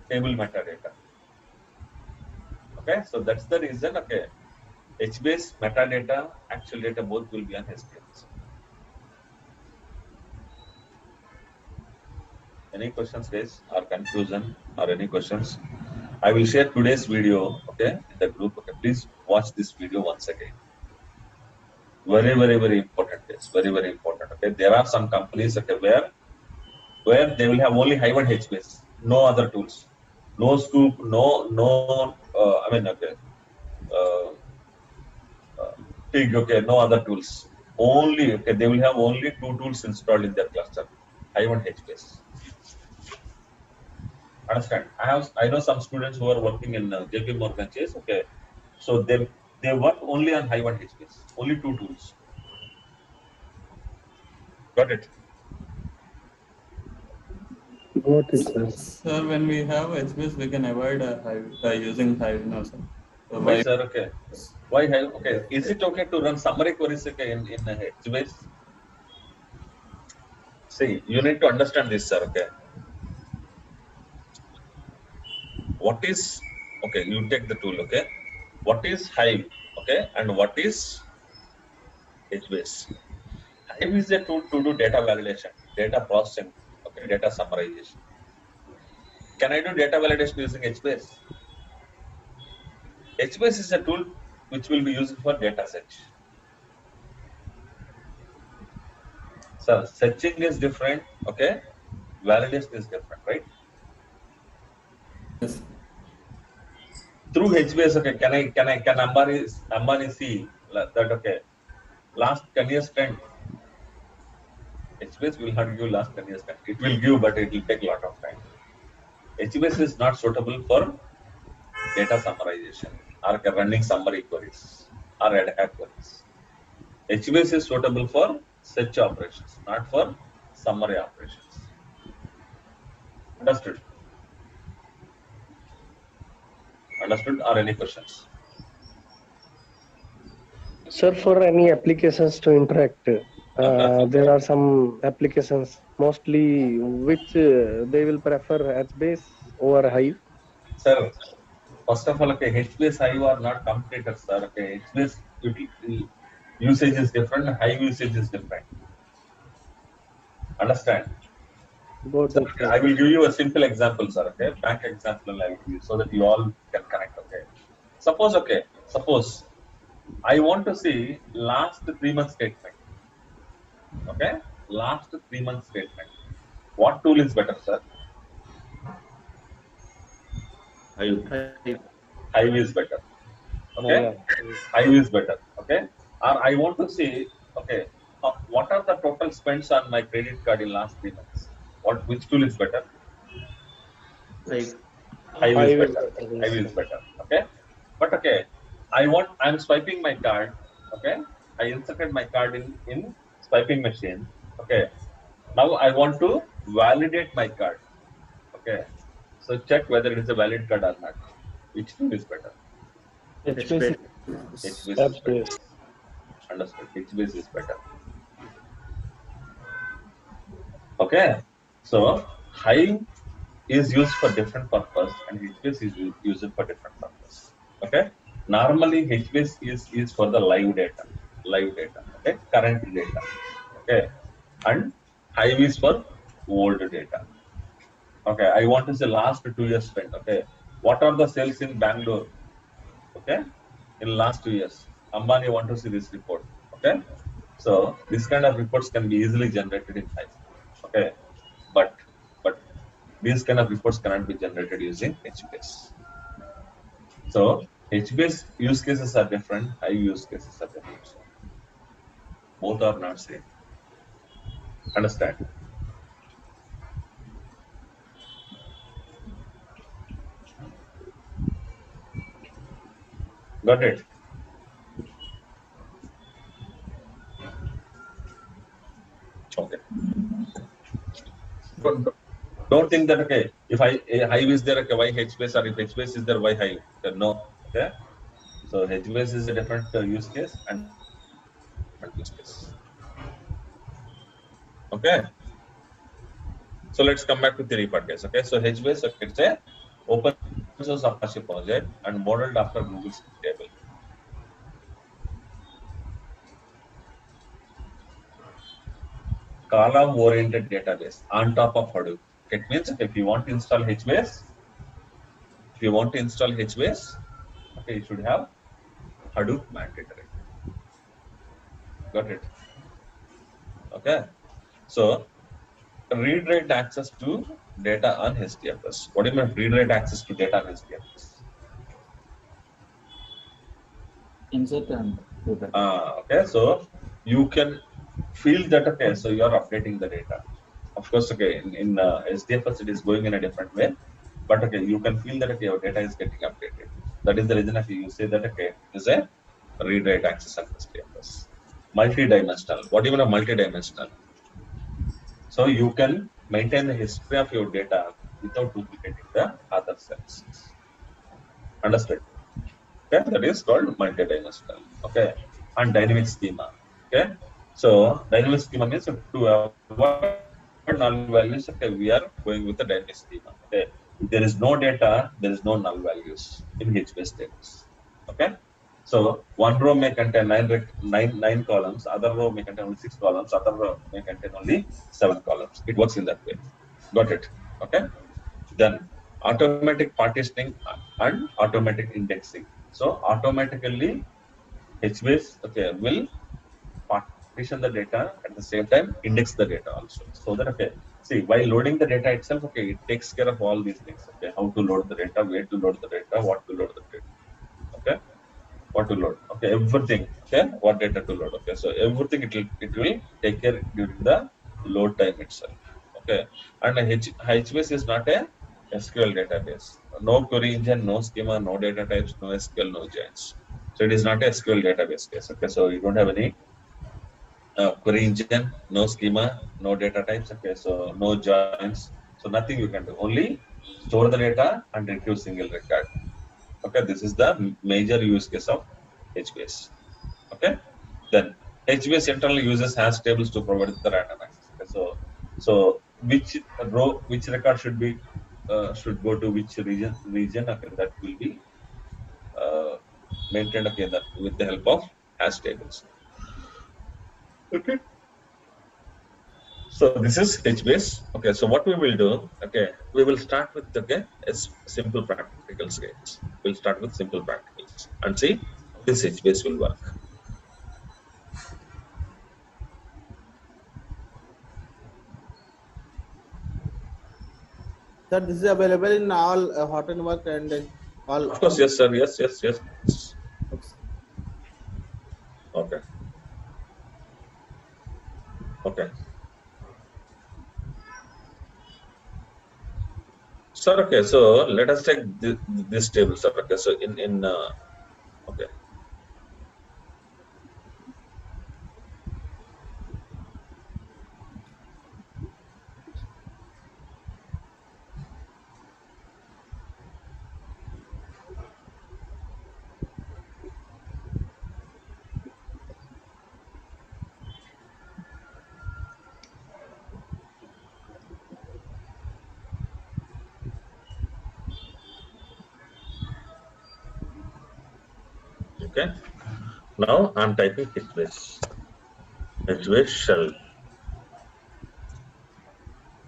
table metadata. Okay, so that's the reason. Okay, HBase metadata, actual data both will be on HDFS. Any questions, guys, or confusion, or any questions? I will share today's video, okay, in the group. Okay, please watch this video once again. Very, very, very important. It's very, very important. Okay, there are some companies, okay, where they will have only Hive and HBase, no other tools, no Scoop, no. I mean, okay, Pig, okay, no other tools. Only okay, they will have only two tools installed in their cluster, Hive and HBase. Understand? I know some students who are working in JP Morgan Chase. Okay, so they work only on Hive and HBase, only two tools. Got it? Got it, sir. Sir, when we have HBase, we can avoid Hive by using Hive now, sir. So Why, sir? Okay. Why Hive? Okay. Is it okay to run summary queries in HBase? See, you need to understand this, sir. Okay. What is, okay, you take the tool, okay. What is Hive, okay, and what is HBase? Hive is a tool to do data validation, data processing, okay, data summarization. Can I do data validation using HBase? HBase is a tool which will be used for data search. So searching is different, okay. Validation is different, right? Yes. Through HBase, okay, can Ambani see that, okay, last 10 years trend? HBase will not give last 10 years trend. It will give, but it will take a lot of time. HBase is not suitable for data summarization or running summary queries or ad hoc queries. HBase is suitable for search operations, not for summary operations. Understood? Understood? Or any questions? Sir, for any applications to interact, there are some applications mostly which they will prefer HBase over Hive. Sir, first of all, okay, HBase Hive are not competitors, sir. Okay, HBase usage is different, Hive usage is different. Understand? Sir, I will give you a simple example, sir. Okay, bank example I will give you so that you all can connect. Okay, suppose I want to see last 3 months statement. Okay, last 3 months statement. What tool is better, sir? Hive is better. Okay, Hive is better. Okay, or I want to see, okay, what are the total spends on my credit card in last 3 months? Which tool is better? Hive is better. Hive is better. Okay, but okay, I'm swiping my card. Okay, I inserted my card in swiping machine. Okay, now I want to validate my card. Okay, so check whether it is a valid card or not. Which tool is better? HBase. HBase is better. Understood. HBase is better. Okay, so Hive is used for different purpose and HBase is used for different purpose. Okay, normally HBase is for the live data, okay, current data, okay, and Hive is for old data. Okay, I want to say last 2 years spent. Okay, what are the sales in Bangalore? Okay, in last 2 years, Ambani want to see this report. Okay, so this kind of reports can be easily generated in Hive. Okay, but these kind of reports cannot be generated using HBase. So HBase use cases are different, Hive use cases are different. So both are not same. Understand? Got it? Okay. Don't think that, okay, if Hive is there, okay, why HBase, or if HBase is there, why Hive? Okay, no. Okay. So HBase is a different use case and different use case. Okay. So let's come back to theory part, guys. Okay. So HBase, okay, it's a open source Apache project and modeled after Google's table. Column-oriented database on top of Hadoop. It means if you want to install HBase, okay, you should have Hadoop mandatory. Got it? Okay. So read-write access to data on HDFS. What do you mean read-write access to data on HDFS? Insert and okay, so you can feel that, okay, so you are updating the data. Of course, okay, in HDFS it is going in a different way, but okay, you can feel that, okay, your data is getting updated. That is the reason if you say that, okay, is a read-write access on HDFS. Multi-dimensional. What do you mean of multi-dimensional? So you can maintain the history of your data without duplicating the other cells. Understood? Okay, that is called multi-dimensional. Okay, and dynamic schema. Okay, so dynamic schema means to avoid null values, okay, we are going with the dynamic schema. Okay, if there is no data, there is no null values in HBase tables. Okay, so one row may contain nine columns, other row may contain only 6 columns, other row may contain only 7 columns. It works in that way. Got it? Okay. Then automatic partitioning and automatic indexing. So automatically HBase, okay, will partition the data at the same time index the data also. So that, okay, see, while loading the data itself, okay, it takes care of all these things. Okay, how to load the data, where to load the data, what to load the data. Okay, what to load. Okay, everything. Okay, what data to load. Okay, so everything it will take care during the load time itself. Okay, and HBase is not a SQL database. No query engine, no schema, no data types, no SQL, no giants. So it is not a SQL database case. Okay, so you don't have any query engine, no schema, no data types. Okay, so no joins, so nothing you can do. Only store the data and retrieve single record. Okay, this is the major use case of HBase. Okay, then HBase internally uses hash tables to provide the random access. Okay, so which row, which record should go to which region. Okay, that will be uh, maintained, okay, that with the help of hash tables. Okay. So this is HBase. Okay, so what we will do, okay, we will start with, okay, simple practicals, guys. We'll start with simple practicals and see how this HBase will work. Sir, this is available in all hot and work and all. Of course, yes, sir. Yes. Okay. Okay. Sir, okay, so let us take this table, sir. Okay, so okay. Okay. Now I'm typing HBase shell.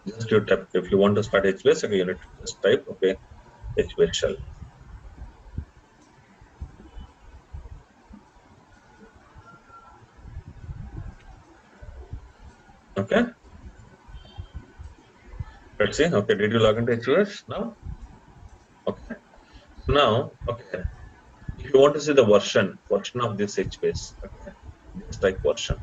Just you type, if you want to start HBase, okay, you need to just type, okay, HBase shell. Okay. Let's see. Okay, did you log into HBase now? Okay. Now, okay, if you want to see the version of this HBase, okay, just type version.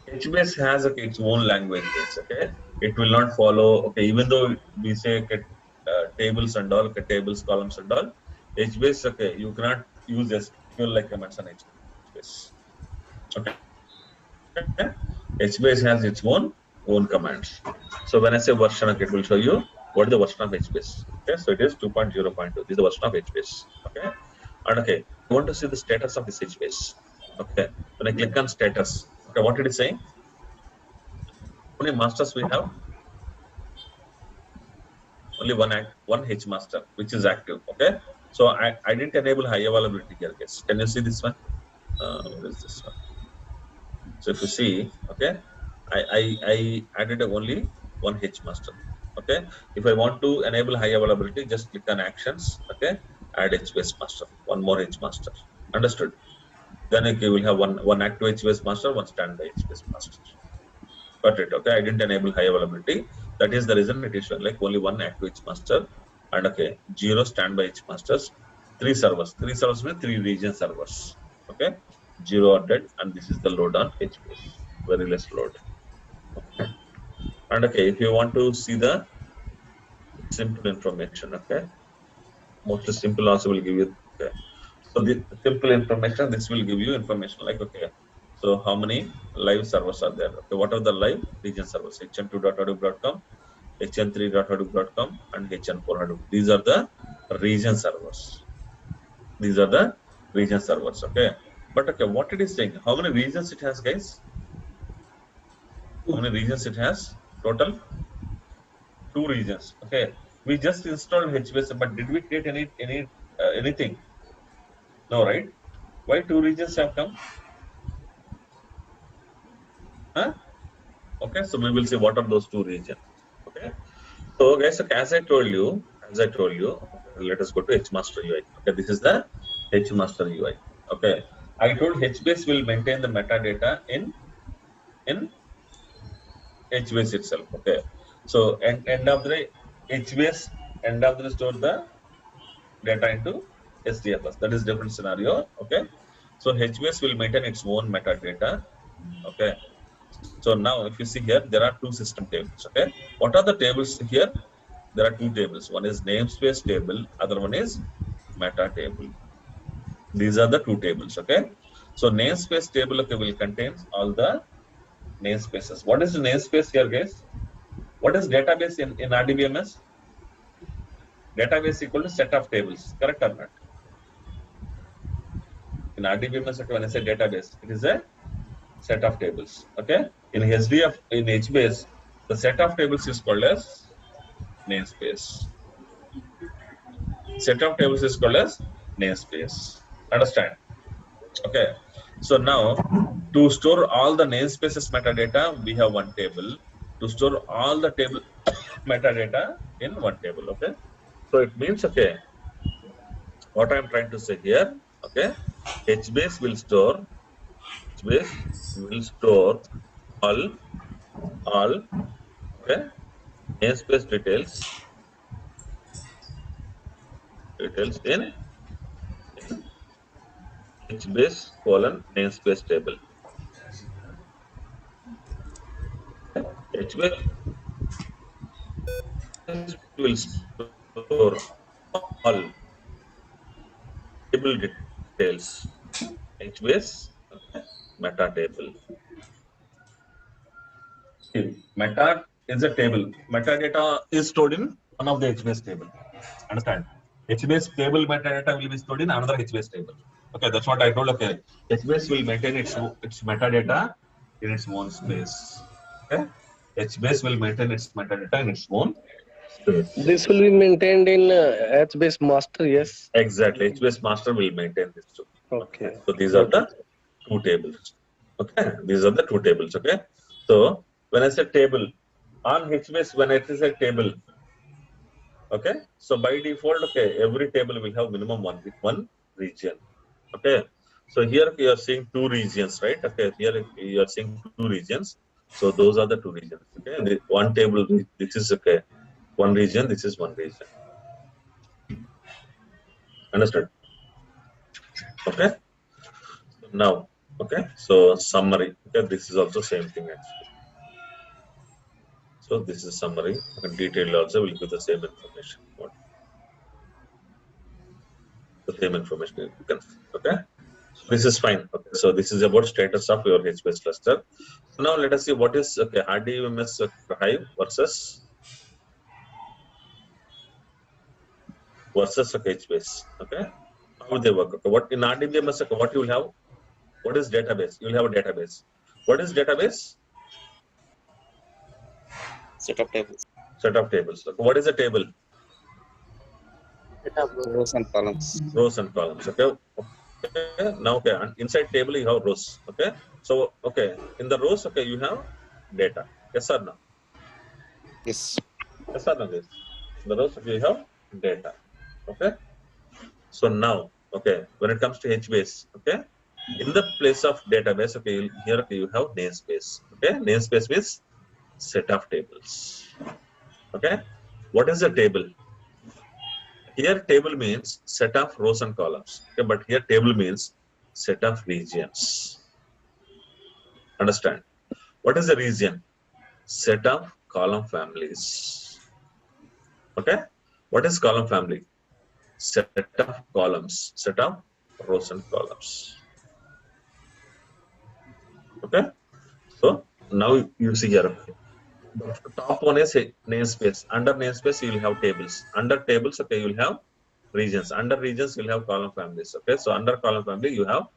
HBase has, okay, its own language base. Okay, it will not follow. Okay, even though we say, okay, tables and all, okay, tables, columns and all, HBase, okay, you cannot use SQL like commands on HBase. Okay, HBase has its own commands. So when I say version, okay, it will show you what is the version of HBase. Okay, so it is 2.0.2. This is the version of HBase. Okay, and okay, I want to see the status of this HBase. Okay, when I click on status, okay, what it is saying? How many masters we have? Only one H master, which is active. Okay, so I didn't enable high availability here, guys. Can you see this one? What is this one? So if you see, okay, I added only one H master. Okay, if I want to enable high availability, just click on actions. Okay, add HBase master, one more H master. Understood? Then okay, you will have one active HBase master, one standby HBase master. Got it? Okay, I didn't enable high availability. That is the reason it is showing like only one active H master and, okay, 0 standby H masters, 3 servers. 3 servers means 3 region servers. Okay, 0 are dead, and this is the load on HBase. Very less load. Okay. And okay, if you want to see the simple information, okay, mostly simple also will give you. Okay, so the simple information, this will give you information like, okay, so how many live servers are there? Okay, what are the live region servers? hn2.hadoop.com, hn3.hadoop.com, and hn4hadoop. These are the region servers. These are the region servers. Okay, but okay, what it is saying? How many regions it has, guys? How many regions it has total? two regions. Okay, we just installed HBase, but did we create anything? No, right? Why two regions have come? Huh? Okay, so we will see what are those two regions. Okay, so guys, okay, as I told you, okay, let us go to HMaster UI. Okay, this is the HMaster UI. Okay, I told HBase will maintain the metadata in HBase itself. Okay, so end of the HBase end of the store the data into SDFS. That is different scenario. Okay, so HBase will maintain its own metadata. Okay, so now if you see here, there are two system tables. Okay, what are the tables here? There are two tables. One is namespace table, other one is meta table. These are the two tables. Okay, so namespace table, okay, will contain all the namespaces. What is the namespace here, guys? What is database in RDBMS? Database equal to set of tables. Correct or not? In RDBMS, okay, when I say database, it is a set of tables. Okay, in HBase, the set of tables is called as namespace. Set of tables is called as namespace. Understand? Okay, so now to store all the namespaces metadata, we have one table. To store all the table metadata in one table. Okay, so it means, okay, what I'm trying to say here, okay, HBase will store all okay namespace details in HBase namespace table. HBase will store all table details HBase meta table. See, meta is a table. Metadata is stored in one of the HBase table. Understand? HBase table metadata will be stored in another HBase table. Okay, that's what I told. Okay, HBase will maintain its metadata in its own space. Okay, HBase will maintain its metadata in its own space. This will be maintained in HBase master, yes? Exactly, HBase master will maintain this too. Okay. So these are the two tables. Okay, these are the two tables. Okay, so when I say table on HBase, when I say table, okay, so by default, okay, every table will have minimum one region. Okay, so here you are seeing two regions, right? Okay, here you are seeing two regions. So those are the two regions. Okay, one table, this is okay, one region. This is one region. Understood? Okay. So now, okay. So summary. Okay, this is also same thing actually. So this is summary. And detailed also will give the same information. The same information you can see. Okay. So this is fine. Okay. So this is about status of your HBase cluster. So now let us see what is okay RDBMS Hive versus okay, HBase. Okay. How they work? Okay. What in RDBMS? Okay, what you will have? What is database? You will have a database. What is database? Set of tables. Set of tables. Okay. What is a table? Set of rows and columns. Rows and columns. Okay. Okay. Now, okay, and inside table you have rows. Okay. So, okay, in the rows, okay, you have data. Yes or no? Yes. Yes or no? Yes. In the rows, okay, you have data. Okay. So now, okay, when it comes to HBase, okay, in the place of database, okay, here okay, you have namespace. Okay, namespace means set of tables. Okay, what is a table? Here table means set of rows and columns. Okay, but here table means set of regions. Understand? What is a region? Set of column families. Okay, what is column family? Set of columns, set of rows and columns. Okay, so now you see here. Okay. The top one is namespace. Under namespace, you will have tables. Under tables, okay, you will have regions. Under regions, you will have column families. Okay, so under column family, you have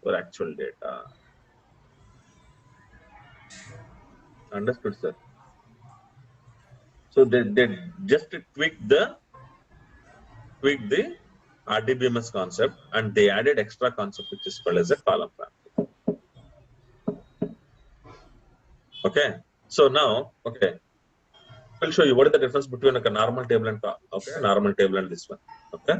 your actual data. Understood, sir? So they just tweaked the RDBMS concept, and they added extra concept which is called as a column family. Okay. So now, okay, I'll show you what is the difference between like a normal table and normal table and this one. Okay.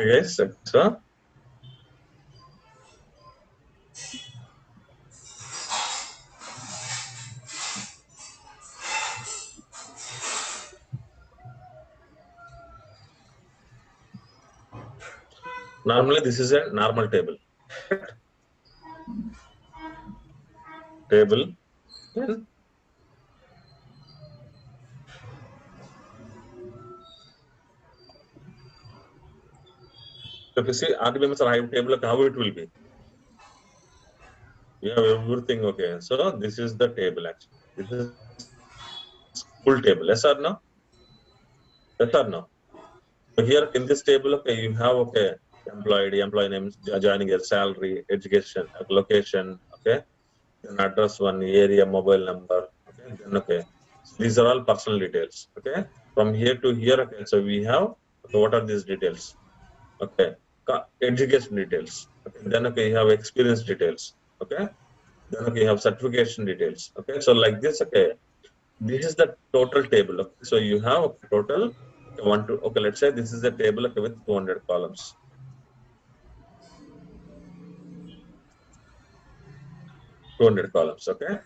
Okay, guys. So normally this is a normal table. Table. So if you see RDBMS or Hive table, how it will be? You have everything. Okay. So this is the table actually. This is full table. Yes or no? Yes or no? So here in this table, okay, you have employee names, joining year, salary, education, location, okay, then address one, area, mobile number, okay, then okay. So these are all personal details, okay. From here to here, okay, so we have what are these details? Okay, education details. Okay, then okay, you have experience details. Okay, then okay, you have certification details. Okay, so like this, okay, this is the total table. Okay, so you have total okay, let's say this is a table okay, with 200 columns. 200 columns. Okay,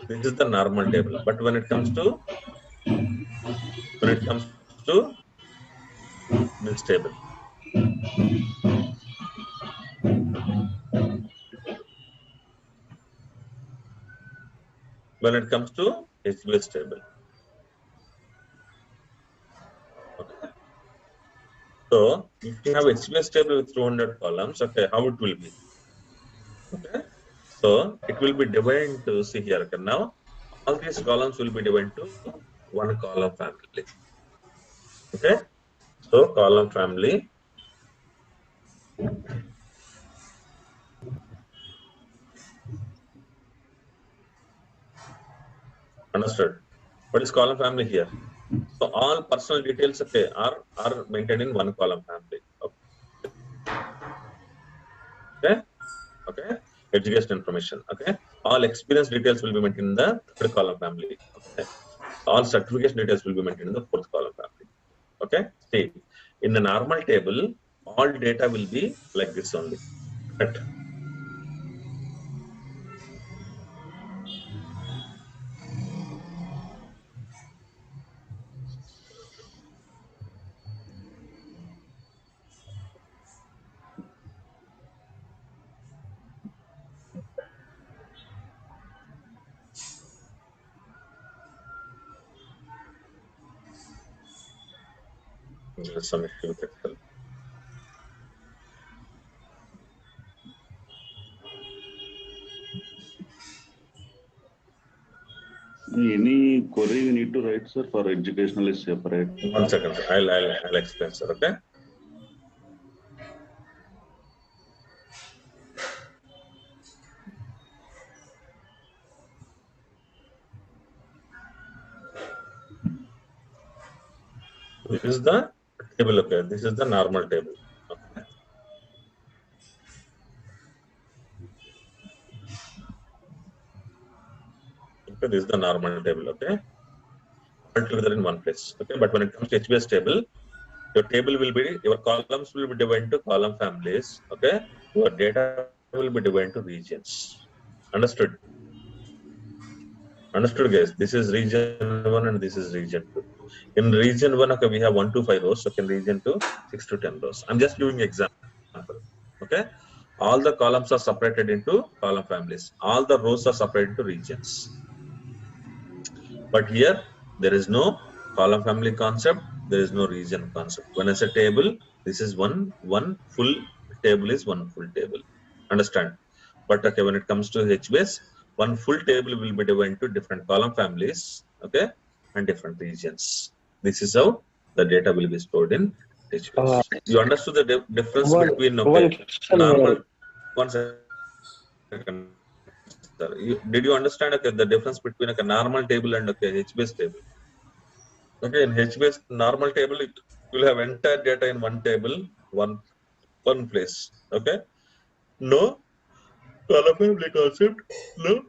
this is the normal table. But when it comes to this table, when it comes to HBS table, okay. So if you have HBS table with 200 columns, okay, how it will be? Okay, so it will be divided into, see here. Okay, now all these columns will be divided into one column family. Okay, so column family. Understood? What is column family here? So all personal details okay, are maintained in one column family. Okay, okay. Education information. Okay, all experience details will be maintained in the third column family. Okay, all certification details will be maintained in the fourth column family. Okay, see, in the normal table, all data will be like this only. Correct? There's some issue with Excel. Any query you need to write, sir, for educational is separate. 1 second, sir. I'll explain, sir. Okay. This is the table, okay. This is the normal table. Okay. Okay, this is the normal table, okay. All together in one place. Okay, but when it comes to HBS table, your table will be, your columns will be divided into column families. Okay, your data will be divided into regions. Understood? Understood, guys? This is region 1 and this is region 2. In region 1, okay, we have 1 to 5 rows. Okay, in region 2, 6 to 10 rows. I'm just giving example. Okay, all the columns are separated into column families. All the rows are separated into regions. But here, there is no column family concept. There is no region concept. When I say table, this is one full table is one full table. Understand? But okay, when it comes to HBase, one full table will be divided into different column families, okay, and different regions. This is how the data will be stored in HBase. You understood the difference between normal. One second. Sir, did you understand the difference between a normal table and HBase table? Okay, in HBase normal table, it will have entire data in one table, one place. Okay, no column family concept, no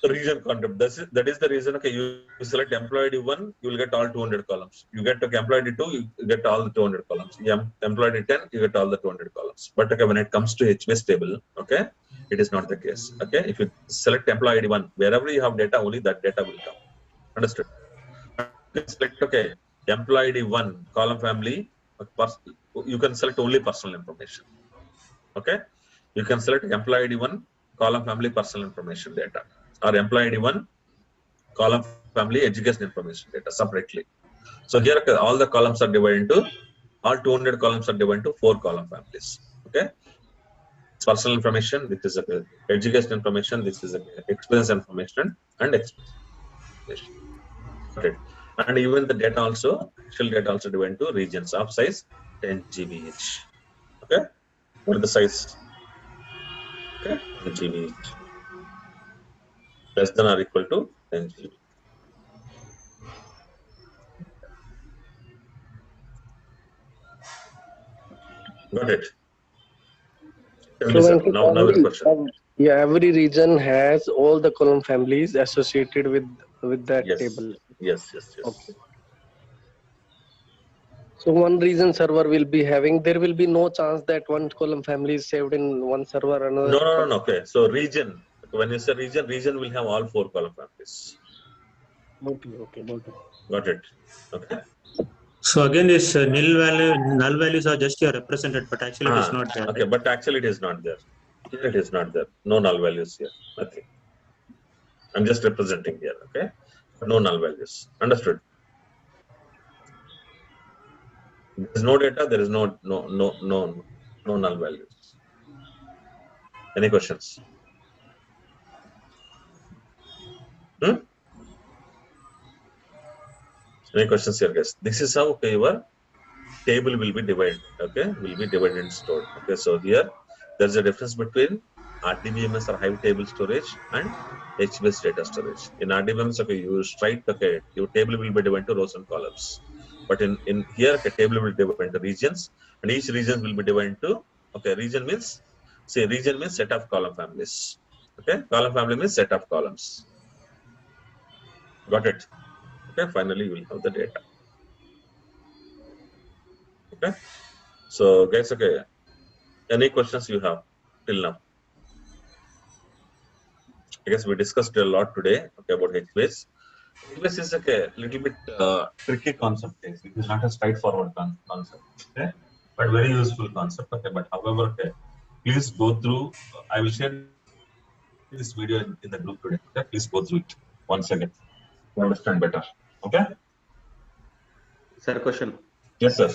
region concept. That is the reason. Okay, you select employee ID 1, you will get all 200 columns. You get employee ID 2, you get all the 200 columns. Employee ID 10, you get all the 200 columns. But okay, when it comes to HBase table, okay, it is not the case. Okay, if you select employee ID 1, wherever you have data, only that data will come. Understood? Select okay, employee ID 1 column family. You can select only personal information. Okay, you can select employee ID 1 column family personal information data, or employee ID 1 column family education information data separately. So here all the columns are divided into, all 200 columns are divided into 4 column families. Okay, personal information, this is education information, this is experience information, and experience. Okay. And even the data also, actual data also divided into regions of size 10 GB each. Okay, what is the size? Okay, 10 GB each. Less than or equal to 10 GB. Got it? Tell me, sir. Now the question. Yeah, every region has all the column families associated with that table. Yes. Okay. So one region server will be having, there will be no chance that one column family is saved in one server, another. No. Okay. So region, when you say region will have all 4 column families. Okay. Got it. Okay. So again, this null values are just here represented, but actually it is not there. Okay, right? But actually it is not there. Here it is not there. No null values here. Nothing. I'm just representing here. Okay. No null values. Understood? There is no data. There is no null values. Any questions? Any questions here, guys? This is how your table will be divided. Okay, will be divided and stored. Okay, so here there's a difference between RDBMS or Hive table storage and HBase data storage. In RDBMS, okay, you write, okay, your table will be divided into rows and columns. But in here, okay, table will be divided into regions, and each region will be divided into, okay, region means set of column families. Okay, column family means set of columns. Got it? Okay, finally you will have the data. Okay, so guys, okay, any questions you have till now? I guess we discussed a lot today, okay, about HBase. HBase is a little bit tricky concept. It is not a straightforward concept, okay, but very useful concept. Okay, but however, okay, please go through. I will share this video in the group today. Okay, please go through it once again to understand better. Okay. Sir, question. Yes, sir.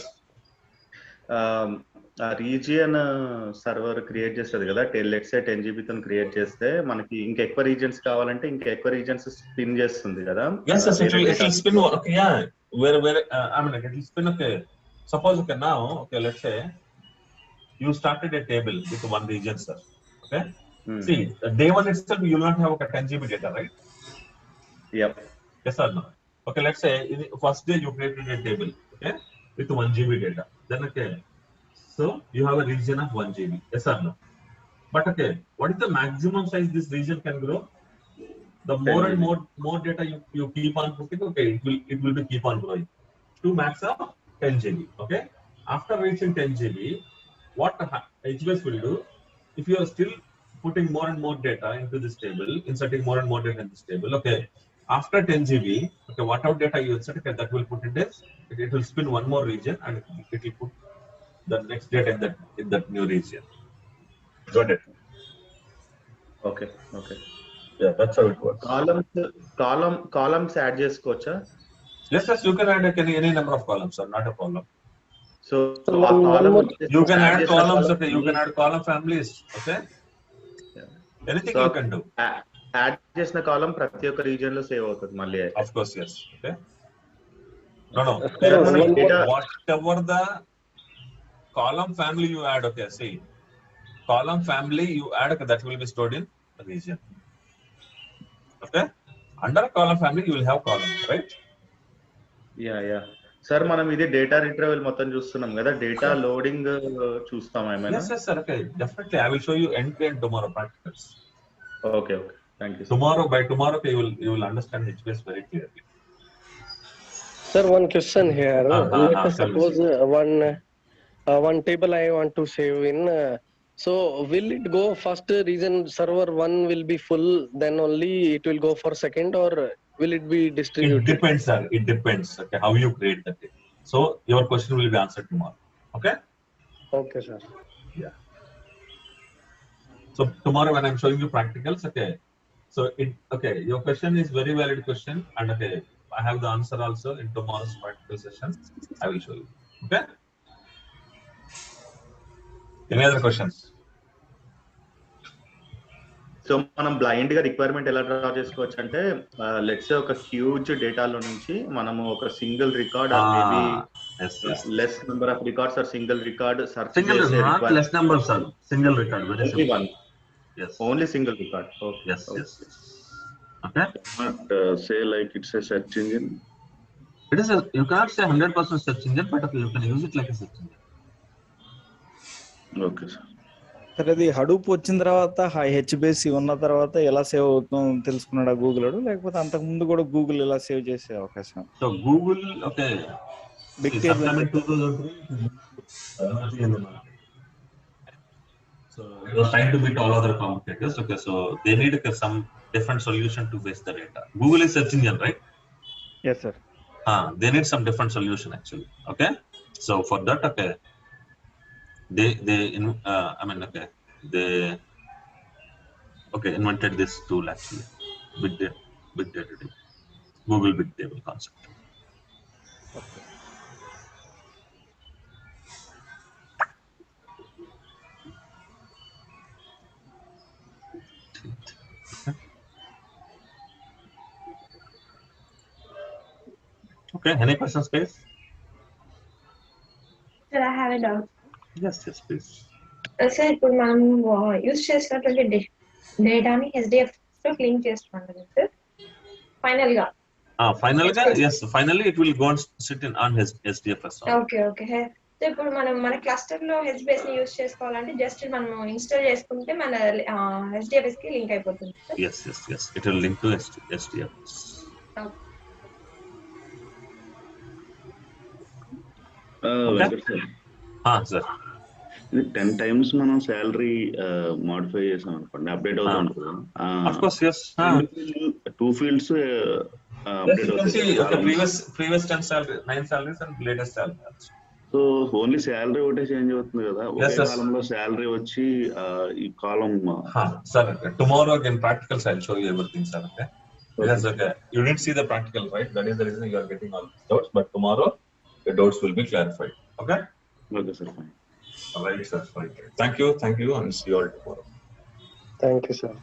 Region server create చేస్తుంది కదా, let's say 10 GB తో create చేస్తే మనకి ఇంకా ఎక్కువ reasons కావాలంటే ఇంకా ఎక్కువ రీజన్స్ స్పిన్ చేస్తుంది కదా. Yes, it will spin. Okay, yeah. Where I mean, it will spin. Okay, suppose okay now, okay, let's say you started a table with one region, sir. Okay. See, day one itself you will not have a 10 GB data, right? Yep. Yes or no? Okay, let's say in the first day you created a table. okay, with 1 GB data. Then okay, so you have a region of 1 GB. Yes or no? But okay, what is the maximum size this region can grow? The more and more data you keep on putting, okay, it will be keep on growing to max of 10 GB. Okay, after reaching 10 GB, what HBase will do? If you are still putting more and more data into this table, inserting more and more data in this table, okay, after 10 GB, okay, whatever data you insert, okay, that will put in this. It will spin one more region and it will put the next data in that new region. Got it? Okay. Yeah, that's how it works. Columns add చేసుకోవచ్చా? Yes, you can add any number of columns, sir, not a problem. So one more. You can add columns, okay, you can add column families, okay? Anything you can do. Add చేసిన కాలం ప్రతి ఒక్క region లో save అవుతుంది మళ్ళీ అయితే. Of course, yes. Okay. No. Whatever the column family you add, okay, see, column family you add, okay, that will be stored in the region. Okay. Under a column family, you will have column, right? Yeah sir మనం ఇది data retrieval మొత్తం చూస్తున్నాం కదా, data loading చూస్తాం ఏమైనా? Yes, sir. Okay, definitely. I will show you end to end tomorrow practicals. Okay. Thank you. By tomorrow, okay, you will understand HBase very clearly. Sir, one question here. Let us suppose one table I want to save in. So will it go first region server 1 will be full, then only it will go for second, or will it be distributed? It depends, sir. It depends. Okay, how you create that table. So your question will be answered tomorrow. Okay. Okay, sir. Yeah. So tomorrow when I'm showing you practicals, okay. So your question is very valid question, and okay, I have the answer also in tomorrow's practical session. I will show you. Okay. Any other questions? So మనం blind గా requirement ఎలా draw చేసుకోవచ్చు అంటే, let's say ఒక huge డేటాలో నుంచి మనము ఒక single record or maybe less number of records or single record search చేసే not less number, sir. Single record, very only simple. one. Yes. Only single record. Okay. Yes. Okay. Not say like it's a search engine. It is you can't say 100% search engine, but okay, you can use it like a search engine. Okay, sir. సరే, అది Hadoop వచ్చిన తర్వాత HBase ఉన్న తర్వాత ఎలా save అవుతుందో తెలుసుకున్నాడా Google, లేకపోతే అంతకు ముందు కూడా గూగుల్ ఎలా సేవ్ చేసే అవకాశం? So Google okay big table so it was trying to beat all other competitors. Okay, so they need some different solution to fetch the data. Google is search engine, right? Yes, sir. They need some different solution actually. Okay, so for that, okay, they invented this tool actually, big data table, Google big table concept. Okay. Okay, any questions, please? Sir, I have a doubt. Yes, please. Sir, ఇప్పుడు మనం use చేసినటువంటి డేటాని HDF తో clean చేస్తున్నాం కదా sir final గా. Yes, finally it will go and sit on his SDFS. Okay. So ఇప్పుడు మనం మన క్లస్టర్ లో HBase ని యూజ్ చేసుకోవాలంటే జస్ట్ మనం ఇన్స్టాల్ చేసుకుంటే మన HDFS కి లింక్ అయిపోతుంది. Yes. It will link to SDFS. Sir. 10 times మనం శాలరీ మోడిఫై చేసాం అనుకోండి, అప్డేట్ అవుతా ఉంటుంది. Of course, yes. 2 fields update అవుతాయి. Previous 10 salary, 9 salaries and latest salary. So only salary ఒకటే చేంజ్ అవుతుంది కదా, ఒకే కాలంలో శాలరీ వచ్చి ఈ కాలం. Sir, tomorrow again practicals I'll show you everything, sir. Okay. Yes, okay. You didn't see the practical, right? That is the reason you are getting all these doubts. But tomorrow the doubts will be clarified. Okay. Okay, sir. Fine. All right, sir. Fine. Thank you, and see you all tomorrow. Thank you, sir.